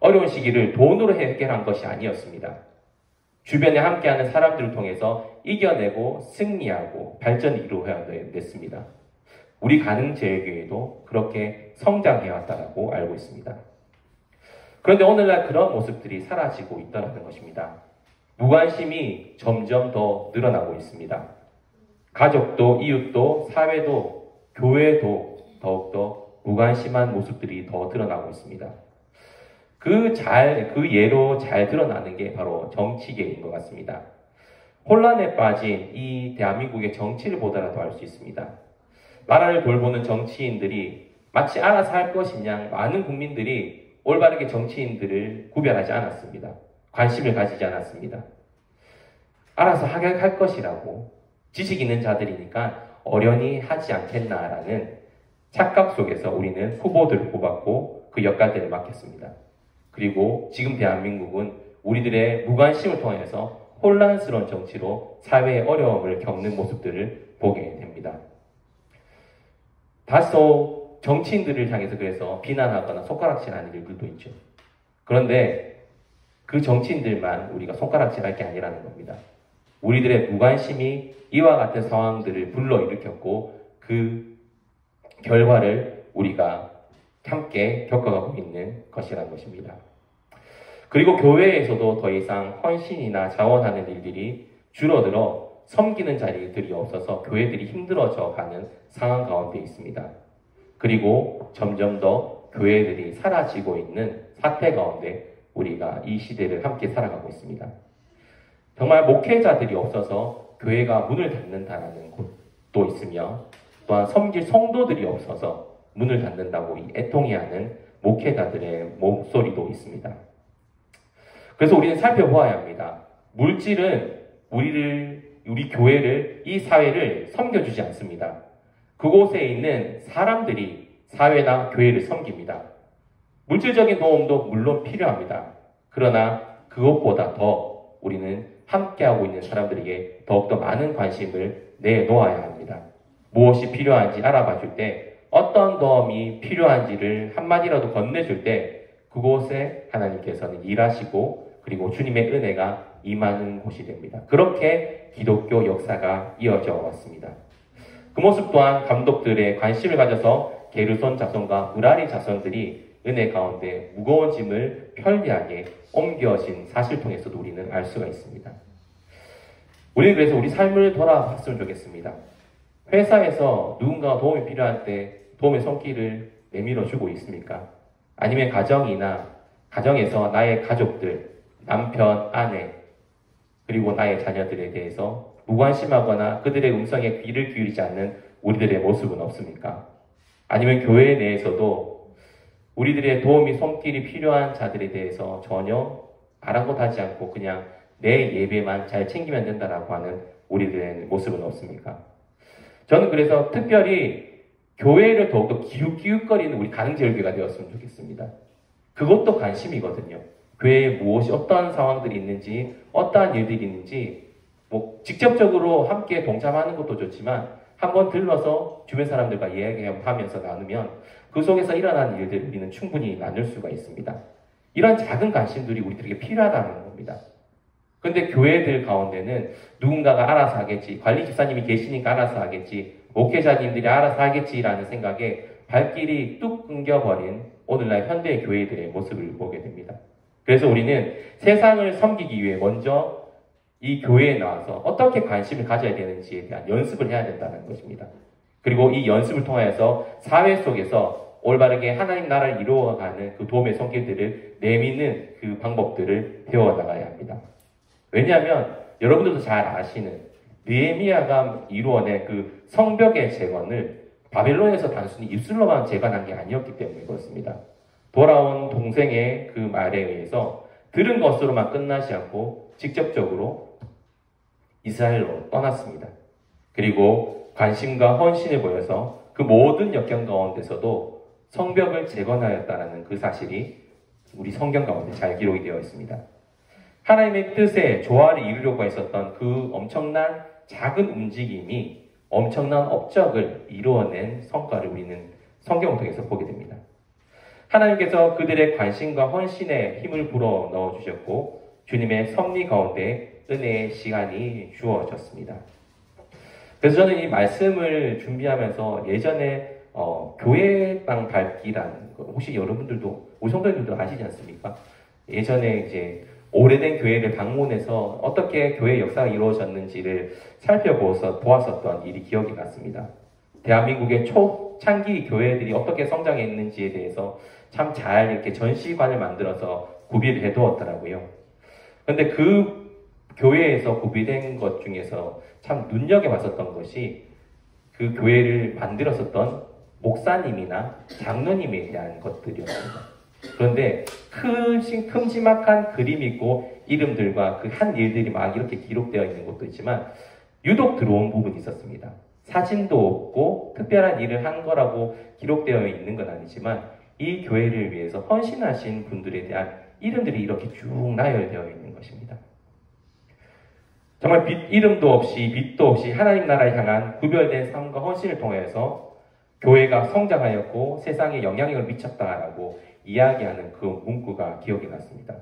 어려운 시기를 돈으로 해결한 것이 아니었습니다. 주변에 함께하는 사람들을 통해서 이겨내고 승리하고 발전을 이루어냈습니다. 우리 가능제일교회도 그렇게 성장해왔다고 알고 있습니다. 그런데 오늘날 그런 모습들이 사라지고 있다는 것입니다. 무관심이 점점 더 늘어나고 있습니다. 가족도, 이웃도, 사회도, 교회도 더욱더 무관심한 모습들이 더 드러나고 있습니다. 그 예로 잘 드러나는 게 바로 정치계인 것 같습니다. 혼란에 빠진 이 대한민국의 정치를 보더라도 알 수 있습니다. 나라를 돌보는 정치인들이 마치 알아서 할 것이냐 많은 국민들이 올바르게 정치인들을 구별하지 않았습니다. 관심을 가지지 않았습니다. 알아서 할 것이라고 지식 있는 자들이니까 어련히 하지 않겠나라는 착각 속에서 우리는 후보들을 뽑았고 그 역할들을 맡겼습니다. 그리고 지금 대한민국은 우리들의 무관심을 통해서 혼란스러운 정치로 사회의 어려움을 겪는 모습들을 보게 됩니다. 다소 정치인들을 향해서 그래서 비난하거나 손가락질하는 일들도 있죠. 그런데 그 정치인들만 우리가 손가락질할 게 아니라는 겁니다. 우리들의 무관심이 이와 같은 상황들을 불러일으켰고 그 결과를 우리가 함께 겪어가고 있는 것이라는 것입니다. 그리고 교회에서도 더 이상 헌신이나 자원하는 일들이 줄어들어 섬기는 자리들이 없어서 교회들이 힘들어져 가는 상황 가운데 있습니다. 그리고 점점 더 교회들이 사라지고 있는 사태 가운데 우리가 이 시대를 함께 살아가고 있습니다. 정말 목회자들이 없어서 교회가 문을 닫는다는 곳도 있으며 또한 섬길 성도들이 없어서 문을 닫는다고 애통해하는 목회자들의 목소리도 있습니다. 그래서 우리는 살펴보아야 합니다. 물질은 우리 교회를, 이 사회를 섬겨주지 않습니다. 그곳에 있는 사람들이 사회나 교회를 섬깁니다. 물질적인 도움도 물론 필요합니다. 그러나 그것보다 더 우리는 함께하고 있는 사람들에게 더욱더 많은 관심을 내놓아야 합니다. 무엇이 필요한지 알아봐 줄 때, 어떤 도움이 필요한지를 한마디라도 건네줄 때 그곳에 하나님께서는 일하시고 그리고 주님의 은혜가 임하는 곳이 됩니다. 그렇게 기독교 역사가 이어져 왔습니다. 그 모습 또한 감독들의 관심을 가져서 게르손 자손과 무라리 자손들이 은혜 가운데 무거운 짐을 편리하게 옮겨진 사실 통해서도 우리는 알 수가 있습니다. 우리는 그래서 우리 삶을 돌아봤으면 좋겠습니다. 회사에서 누군가 도움이 필요할 때 도움의 손길을 내밀어주고 있습니까? 아니면 가정에서 나의 가족들, 남편, 아내, 그리고 나의 자녀들에 대해서 무관심하거나 그들의 음성에 귀를 기울이지 않는 우리들의 모습은 없습니까? 아니면 교회 내에서도 우리들의 도움이 손길이 필요한 자들에 대해서 전혀 아랑곳하지 않고 그냥 내 예배만 잘 챙기면 된다라고 하는 우리들의 모습은 없습니까? 저는 그래서 특별히 교회를 더욱더 기웃기웃거리는 우리 가능제일교회가 되었으면 좋겠습니다. 그것도 관심이거든요. 교회에 무엇이 어떠한 상황들이 있는지, 어떠한 일들이 있는지 직접적으로 함께 동참하는 것도 좋지만 한번 들러서 주변 사람들과 이야기하면서 나누면 그 속에서 일어나는 일들을 우리는 충분히 나눌 수가 있습니다. 이런 작은 관심들이 우리들에게 필요하다는 겁니다. 근데 교회들 가운데는 누군가가 알아서 하겠지, 관리 집사님이 계시니까 알아서 하겠지, 목회자님들이 알아서 하겠지라는 생각에 발길이 뚝 끊겨버린 오늘날 현대 교회들의 모습을 보게 됩니다. 그래서 우리는 세상을 섬기기 위해 먼저 이 교회에 나와서 어떻게 관심을 가져야 되는지에 대한 연습을 해야 된다는 것입니다. 그리고 이 연습을 통해서 사회 속에서 올바르게 하나님 나라를 이루어가는 그 도움의 손길들을 내미는 그 방법들을 배워나가야 합니다. 왜냐하면 여러분들도 잘 아시는 느헤미야가 이루어낸 그 성벽의 재건을 바벨론에서 단순히 입술로만 재건한 게 아니었기 때문에 그렇습니다. 돌아온 동생의 그 말에 의해서 들은 것으로만 끝나지 않고 직접적으로 이스라엘로 떠났습니다. 그리고 관심과 헌신을 보여서 그 모든 역경 가운데서도 성벽을 재건하였다는 그 사실이 우리 성경 가운데 잘 기록이 되어 있습니다. 하나님의 뜻에 조화를 이루려고 했었던 그 엄청난 작은 움직임이 엄청난 업적을 이루어낸 성과를 우리는 성경을 통해서 보게 됩니다. 하나님께서 그들의 관심과 헌신에 힘을 불어 넣어주셨고 주님의 섭리 가운데 은혜의 시간이 주어졌습니다. 그래서 저는 이 말씀을 준비하면서 예전에 교회당 밟기라는 거 혹시 여러분들도 우리 성도님들도 아시지 않습니까? 예전에 이제 오래된 교회를 방문해서 어떻게 교회 역사가 이루어졌는지를 살펴보았었던 일이 기억이 났습니다. 대한민국의 초창기 교회들이 어떻게 성장했는지에 대해서 참 잘 이렇게 전시관을 만들어서 구비를 해두었더라고요. 근데 그 교회에서 구비된 것 중에서 참 눈여겨봤었던 것이 그 교회를 만들었었던 목사님이나 장로님에 대한 것들이었습니다. 그런데 큼지막한 그림이고 이름들과 그 한 일들이 막 이렇게 기록되어 있는 것도 있지만 유독 들어온 부분이 있었습니다. 사진도 없고 특별한 일을 한 거라고 기록되어 있는 건 아니지만 이 교회를 위해서 헌신하신 분들에 대한 이름들이 이렇게 쭉 나열되어 있는 것입니다. 정말 이름도 없이 빛도 없이 하나님 나라를 향한 구별된 삶과 헌신을 통해서 교회가 성장하였고 세상에 영향력을 미쳤다라고 이야기하는 그 문구가 기억이 났습니다.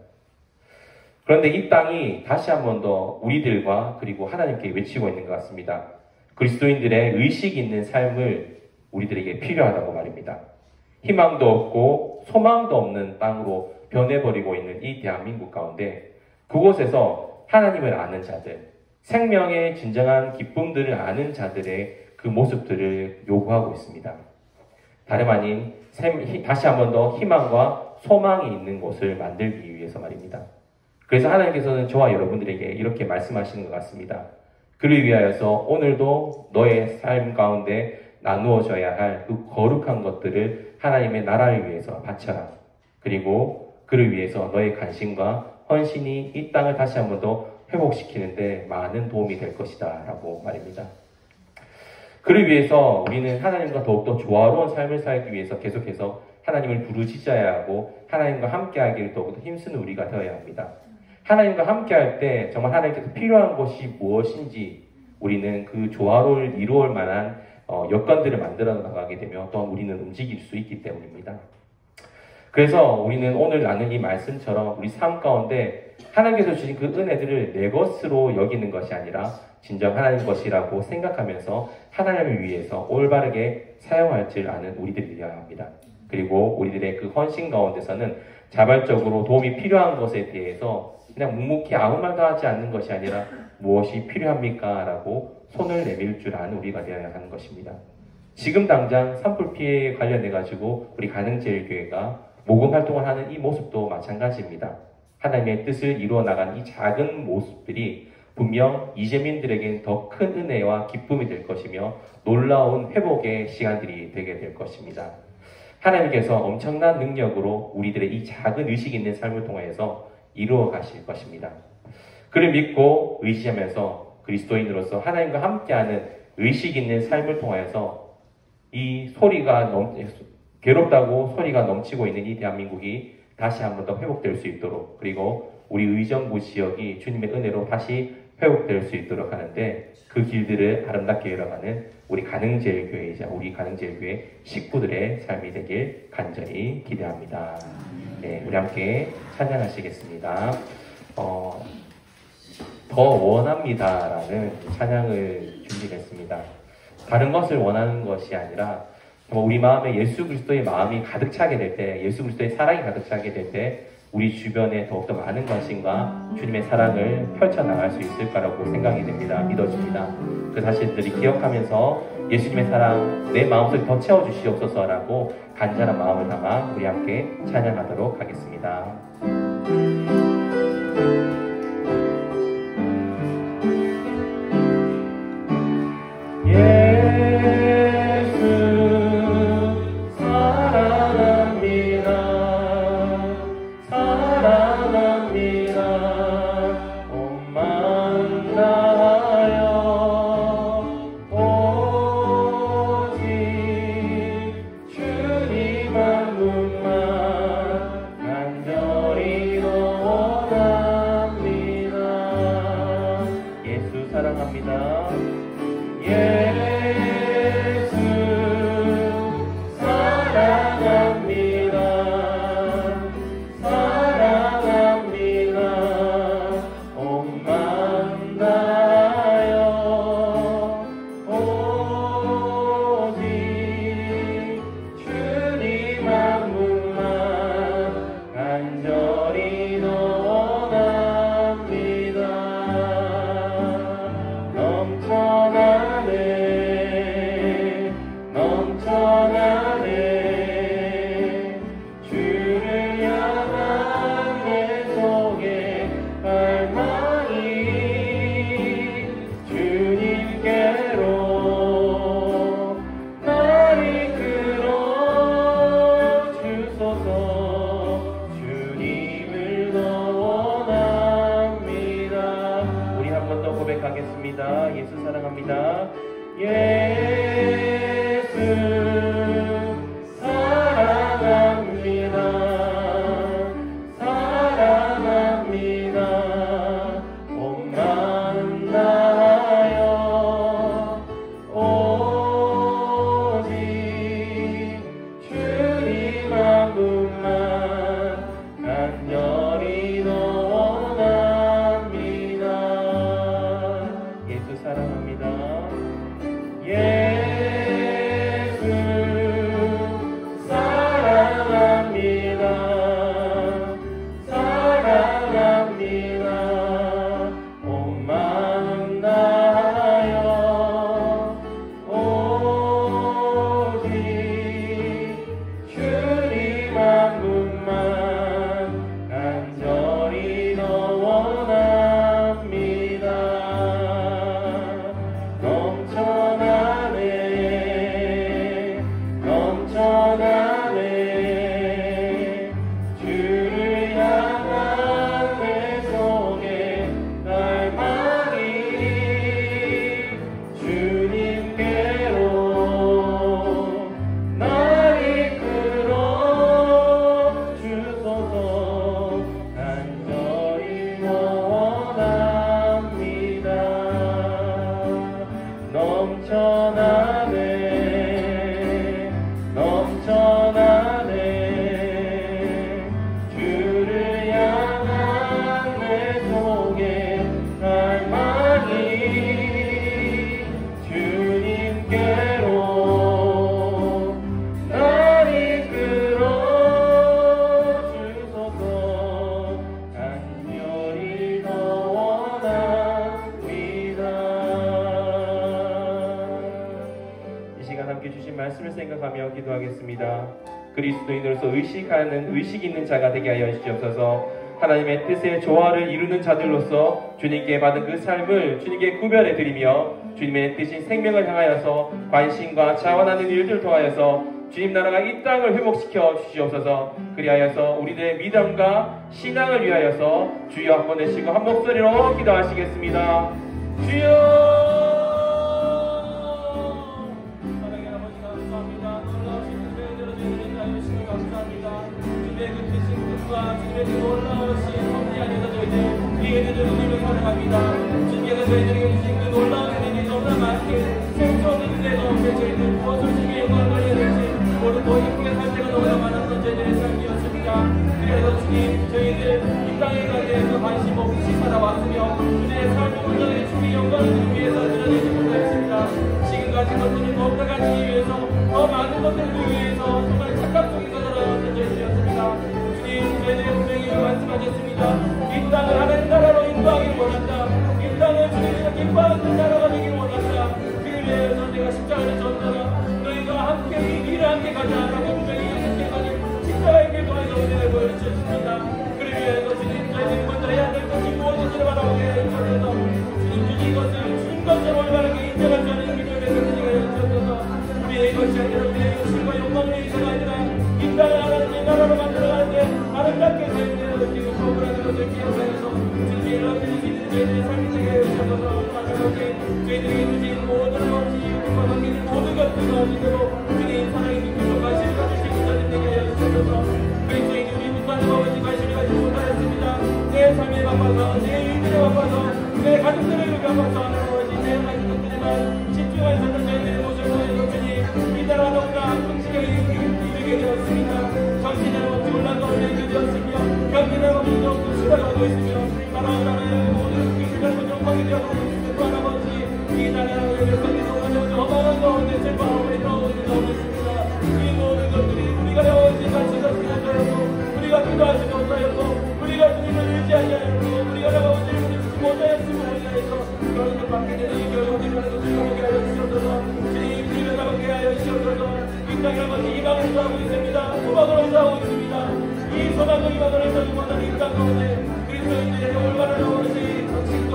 그런데 이 땅이 다시 한 번 더 우리들과 그리고 하나님께 외치고 있는 것 같습니다. 그리스도인들의 의식 있는 삶을 우리들에게 필요하다고 말입니다. 희망도 없고 소망도 없는 땅으로 변해버리고 있는 이 대한민국 가운데 그곳에서 하나님을 아는 자들, 생명의 진정한 기쁨들을 아는 자들의 그 모습들을 요구하고 있습니다. 다름 아닌 다시 한 번 더 희망과 소망이 있는 곳을 만들기 위해서 말입니다. 그래서 하나님께서는 저와 여러분들에게 이렇게 말씀하시는 것 같습니다. 그를 위하여서 오늘도 너의 삶 가운데 나누어져야 할 그 거룩한 것들을 하나님의 나라를 위해서 바쳐라. 그리고 그를 위해서 너의 관심과 헌신이 이 땅을 다시 한 번 더 회복시키는데 많은 도움이 될 것이다 라고 말입니다. 그를 위해서 우리는 하나님과 더욱더 조화로운 삶을 살기 위해서 계속해서 하나님을 부르짖어야 하고 하나님과 함께하기를 더욱더 힘쓰는 우리가 되어야 합니다. 하나님과 함께할 때 정말 하나님께서 필요한 것이 무엇인지 우리는 그 조화를 이루어올 만한 여건들을 만들어 나가게 되면 또한 우리는 움직일 수 있기 때문입니다. 그래서 우리는 오늘 나눈 이 말씀처럼 우리 삶 가운데 하나님께서 주신 그 은혜들을 내 것으로 여기는 것이 아니라 진정 하나님 것이라고 생각하면서 하나님을 위해서 올바르게 사용할 줄 아는 우리들이어야 합니다. 그리고 우리들의 그 헌신 가운데서는 자발적으로 도움이 필요한 것에 대해서 그냥 묵묵히 아무 말도 하지 않는 것이 아니라 무엇이 필요합니까? 라고 손을 내밀 줄 아는 우리가 되어야 하는 것입니다. 지금 당장 산불 피해에 관련해가지고 우리 가능제일교회가 모금 활동을 하는 이 모습도 마찬가지입니다. 하나님의 뜻을 이루어 나간 이 작은 모습들이 분명 이재민들에겐 더 큰 은혜와 기쁨이 될 것이며 놀라운 회복의 시간들이 되게 될 것입니다. 하나님께서 엄청난 능력으로 우리들의 이 작은 의식 있는 삶을 통해서 이루어 가실 것입니다. 그를 믿고 의지하면서 그리스도인으로서 하나님과 함께하는 의식 있는 삶을 통해서 이 괴롭다고 소리가 넘치고 있는 이 대한민국이 다시 한 번 더 회복될 수 있도록 그리고 우리 의정부 지역이 주님의 은혜로 다시 회복될 수 있도록 하는데 그 길들을 아름답게 열어가는 우리 가능제일교회이자 우리 가능제일교회 식구들의 삶이 되길 간절히 기대합니다. 네, 우리 함께 찬양하시겠습니다. 더 원합니다라는 찬양을 준비했습니다. 다른 것을 원하는 것이 아니라 우리 마음에 예수 그리스도의 마음이 가득 차게 될 때, 예수 그리스도의 사랑이 가득 차게 될 때 우리 주변에 더욱더 많은 관심과 주님의 사랑을 펼쳐나갈 수 있을 거라고 생각이 됩니다. 믿어집니다. 그 사실들이 기억하면서 예수님의 사랑 내 마음속에 더 채워주시옵소서라고 간절한 마음을 담아 우리 함께 찬양하도록 하겠습니다. 기도하겠습니다. 그리스도인으로서 의식 있는 자가 되게 하여 주시옵소서. 하나님의 뜻의 조화를 이루는 자들로서 주님께 받은 그 삶을 주님께 구별해 드리며 주님의 뜻인 생명을 향하여서 관심과 자원하는 일들을 통하여서 주님 나라가 이 땅을 회복시켜 주시옵소서. 그리하여서 우리들의 믿음과 신앙을 위하여서 주여 한번 내쉬고 한 목소리로 기도하시겠습니다. 주여! 하나님 아버지 감사합니다. 놀라우신 은혜를 주님의 주님 감사합니다. 주님의 그 뜻인 뜻과 주님의 그 놀라우신 섭리 안에서 저희들 이해를 주님을 사랑합니다. 주님께서 저희들에게 주신 그 놀라운 은혜를 너무나 많게 생소한 은혜도 없게 저희들 무엇을 주님의 영광을 돌려야 될지 모르고 예쁘게 살 때가 너무나 많았던 저희들의 삶이었습니다. 그래서 주님 저희들 이 땅에 대해서 관심 없이 살아왔으며 주님의 삶을 온전히 주님의 영광을 위해서 드러내지 못했습니다. 지금까지 것들을 더욱더 가지기 위해서 더 많은 것들을 위해서 정말 착각 속에서 살아왔던 저희들이었습니다. 주님 저희들의 분명히 말씀하셨습니다. 이 땅을 하나님 나라로 인도하기를 원한다. 이 땅을 주님께서 기뻐하는 나라가 되기를 원한다. 그를 위해서 내가 십자가를 졌더라. 너희가 함께 이 길을 함께 가자라고 분명히 예수께서는 십자가의 길 통해서 은혜를 보여주셨습니다. 그를 위해서 주님 저희들이 먼저 해야 될 것이 무엇인지를 바라보게 해주셔서 주님 이것을 주님 것을 올바르게 인정할 수 있는 믿음의 백성이가 해주셔서 우리의 것이 아니라 우리의 욕심과 욕망을 위해서가 아니라 이 땅을 하나님의 나라로 만들어가는데 아름답게 저희들의 지금 거부라는 것을 기억하여서 주님의 일러드릴 수 있는 저희들의 삶이 되게 해주셔서 마지막에 저희들에게 주신 모든 것이 우리와 관계된 모든 것들과 주님으로 주님 사랑의 깊이로 관심을 가지시고 저들 되게 해주셔서 그리스도인 우리 무사는 아버지 관심을 가지지 못하였습니다. 내 삶에 바빠서 내 일들에 바빠서 내 가족들을 바빠서 아버지 내 가진 것들에만 집중할 수 있는 저희들의 모습을 보여서 주님 이 나라 너무나 긍지하게 이르게 되었습니다. 정신을 없이 올라가오려 이르게 되었으며 경기를 없이 너무 시달하고 있으며 나라의 모든 기술을 영광이 되어서 또 할아버지 이 나라의 백성이 너무나 허망한 가운데 슬퍼하고 있습니다. 이 모든 것들이 우리가 배워진 가치가 되었고 우리가 기도하지 못하였고 우리가 주님을 의지하지 않았고 우리가 나가오지 못하였음을 위하여서 결국 받게 되는 이 결과들을 즐거우게 하여 주시옵소서. 주님 주님을 나가게 하여 주시옵소서. 이 땅에 아버지 희망을 싸우고 있습니다. 소망으로 싸우고 있습니다. 이 소망과 희망을 싸우고 이 땅 가운데 그리스도인들에게 올바른 아버지 정신과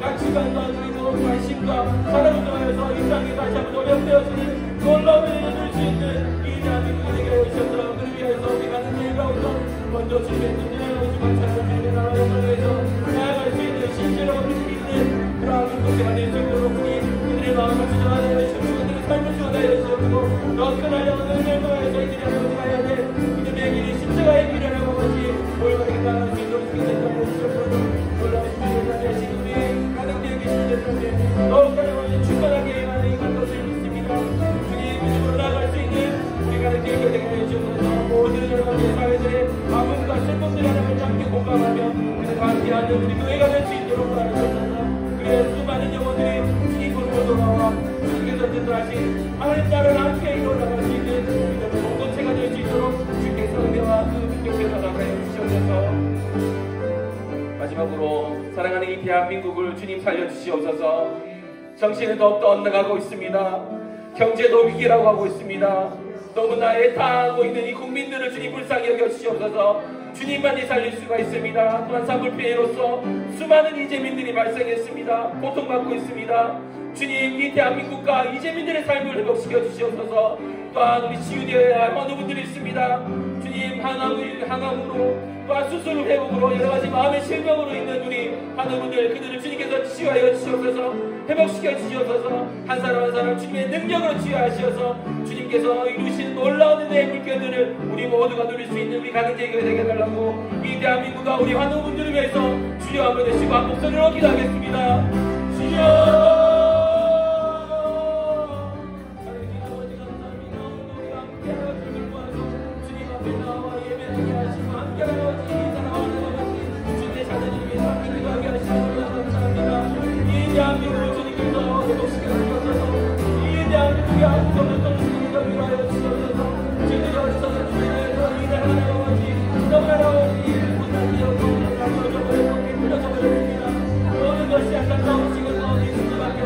가치관과 그리고 관심과 사랑을 통하여서 이 땅에 다시 한번 노력되어지는 놀라운 은혜를 줄 수 있는 이 대한민국에 되게 해주셨더라. 그를 위해서 우리 가는 길 가운데 먼저 주님의 눈을 주관차를 주님의 나라를 위해서 나아갈 수 있는 신실하고 믿는 그러한 공동체가 될 수 있도록 그들의 마음을 주장하는 청중들의 삶을 주어다여 주시옵고 더 큰 하려는 은혜를 통하여 저희들이 하나님 가야 돼 믿음의 길이 십자가의 길을 하고 같이 올바르게 나아갈 수 있도록 주님의 주시옵소서. 놀라우신 주님의 자신 우리의 가정되어 계신 주님께 더욱 하나님 충만하게 하나님 것을 믿습니다. 주님 믿음으로 나아갈 수 있는 우리 가정되어 되게 해주옵소서. 모든 여러분의 사회들의 아픔과 슬픔들을 하나님을 함께 공감하며 그래서 함께하는 우리 교회가 될 수 있도록 바라옵소서. 그래 수많은 영혼들이 주님으로 돌아와 주님께서 뜻하신 하나님 나라를 함께 이루어나갈 수 있는 믿음의 공동체가 될 수 있도록 주께서 은혜와 그 능력께서 나가여 주시옵소서. 마지막으로 사랑하는 이 대한민국을 주님 살려주시옵소서. 정신은 더욱더 엇나가고 있습니다. 경제도 위기라고 하고 있습니다. 너무나 애타하고 있는 이 국민들을 주님 불쌍히 여겨주시옵소서. 주님만이 살릴 수가 있습니다. 또한 사불피해로서 수많은 이재민들이 발생했습니다. 고통받고 있습니다. 주님 이 대한민국과 이재민들의 삶을 회복시켜 주시옵소서. 또한 우리 치유되어야 할 어느 분들이 있습니다. 주님 항암으로 또한 수술 회복으로 여러가지 마음의 실명으로 있는 우리 많은 분들 그들을 주님께서 치유하여 주시옵소서. 회복시켜 주시옵소서. 한 사람 한 사람 주님의 능력으로 치유하시어서 주님께서 이루신 놀라운 은혜의 물결들을 우리 모두가 누릴 수 있는 우리 가정제가 되게 해달라고 이 대한민국과 우리 많은 분들을 위해서 주여 한번 되시고 한 목소리로 기도하겠습니다. 주여 모든 것이 약간 너무 지금 너무 수밖에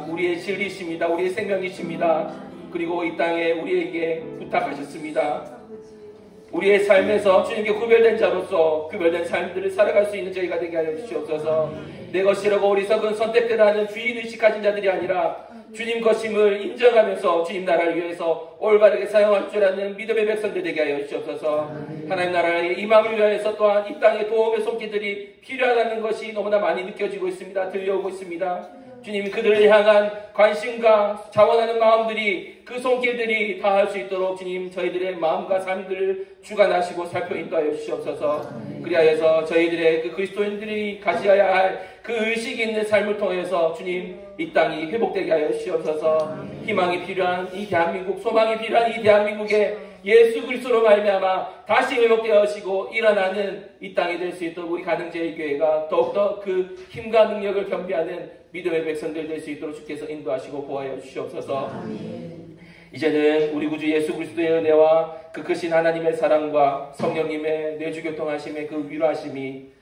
우리의 진리이십니다. 우리의 생명이십니다. 그리고 이 땅에 우리에게 부탁하셨습니다. 우리의 삶에서 주님께 구별된 자로서 구별된 삶들을 살아갈 수 있는 저희가 되게 하여 주시옵소서. 내 것이라고 어리석은 선택들 하는 주인의식 가진 자들이 아니라 주님 것임을 인정하면서 주님 나라를 위해서 올바르게 사용할 줄 아는 믿음의 백성들 되게 하여 주시옵소서. 하나님 나라의 임함을 위하여서 또한 이 땅에 도움의 손길들이 필요하다는 것이 너무나 많이 느껴지고 있습니다. 들려오고 있습니다. 주님, 그들을 향한 관심과 자원하는 마음들이, 그 손길들이 닿을 수 있도록 주님 저희들의 마음과 삶들을 주관하시고 살펴 인도하여 주시옵소서. 그리하여서 저희들의 그 그리스도인들이 가져야 할 그 의식이 있는 삶을 통해서 주님 이 땅이 회복되게 하여 주시옵소서. 희망이 필요한 이 대한민국, 소망이 필요한 이 대한민국에 예수 그리스도로 말미암아 다시 회복되어지고 일어나는 이 땅이 될 수 있도록 우리 가능제일교회가 더욱더 그 힘과 능력을 겸비하는 믿음의 백성들 될 수 있도록 주께서 인도하시고 보호하여 주시옵소서. 이제는 우리 구주 예수 그리스도의 은혜와 그 크신 하나님의 사랑과 성령님의 내주교통하심의 그 위로하심이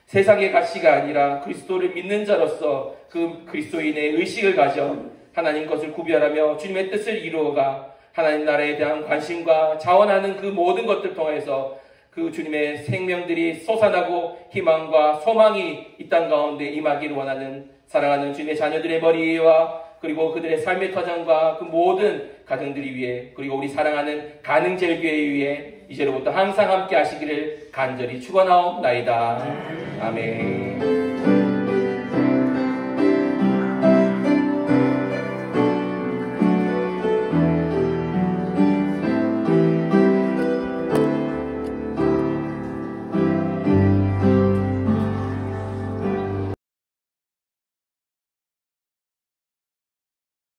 세상의 가치가 아니라 그리스도를 믿는 자로서 그 그리스도인의 의식을 가져 하나님 것을 구별하며 주님의 뜻을 이루어가 하나님 나라에 대한 관심과 자원하는 그 모든 것들 통해서 그 주님의 생명들이 솟아나고 희망과 소망이 이 땅 가운데 임하기를 원하는 사랑하는 주님의 자녀들의 머리와 그리고 그들의 삶의 터전과 그 모든 가정들이 위해 그리고 우리 사랑하는 가능제일교회 위해 이제로부터 항상 함께 하시기를 간절히 축원하옵나이다. 아멘.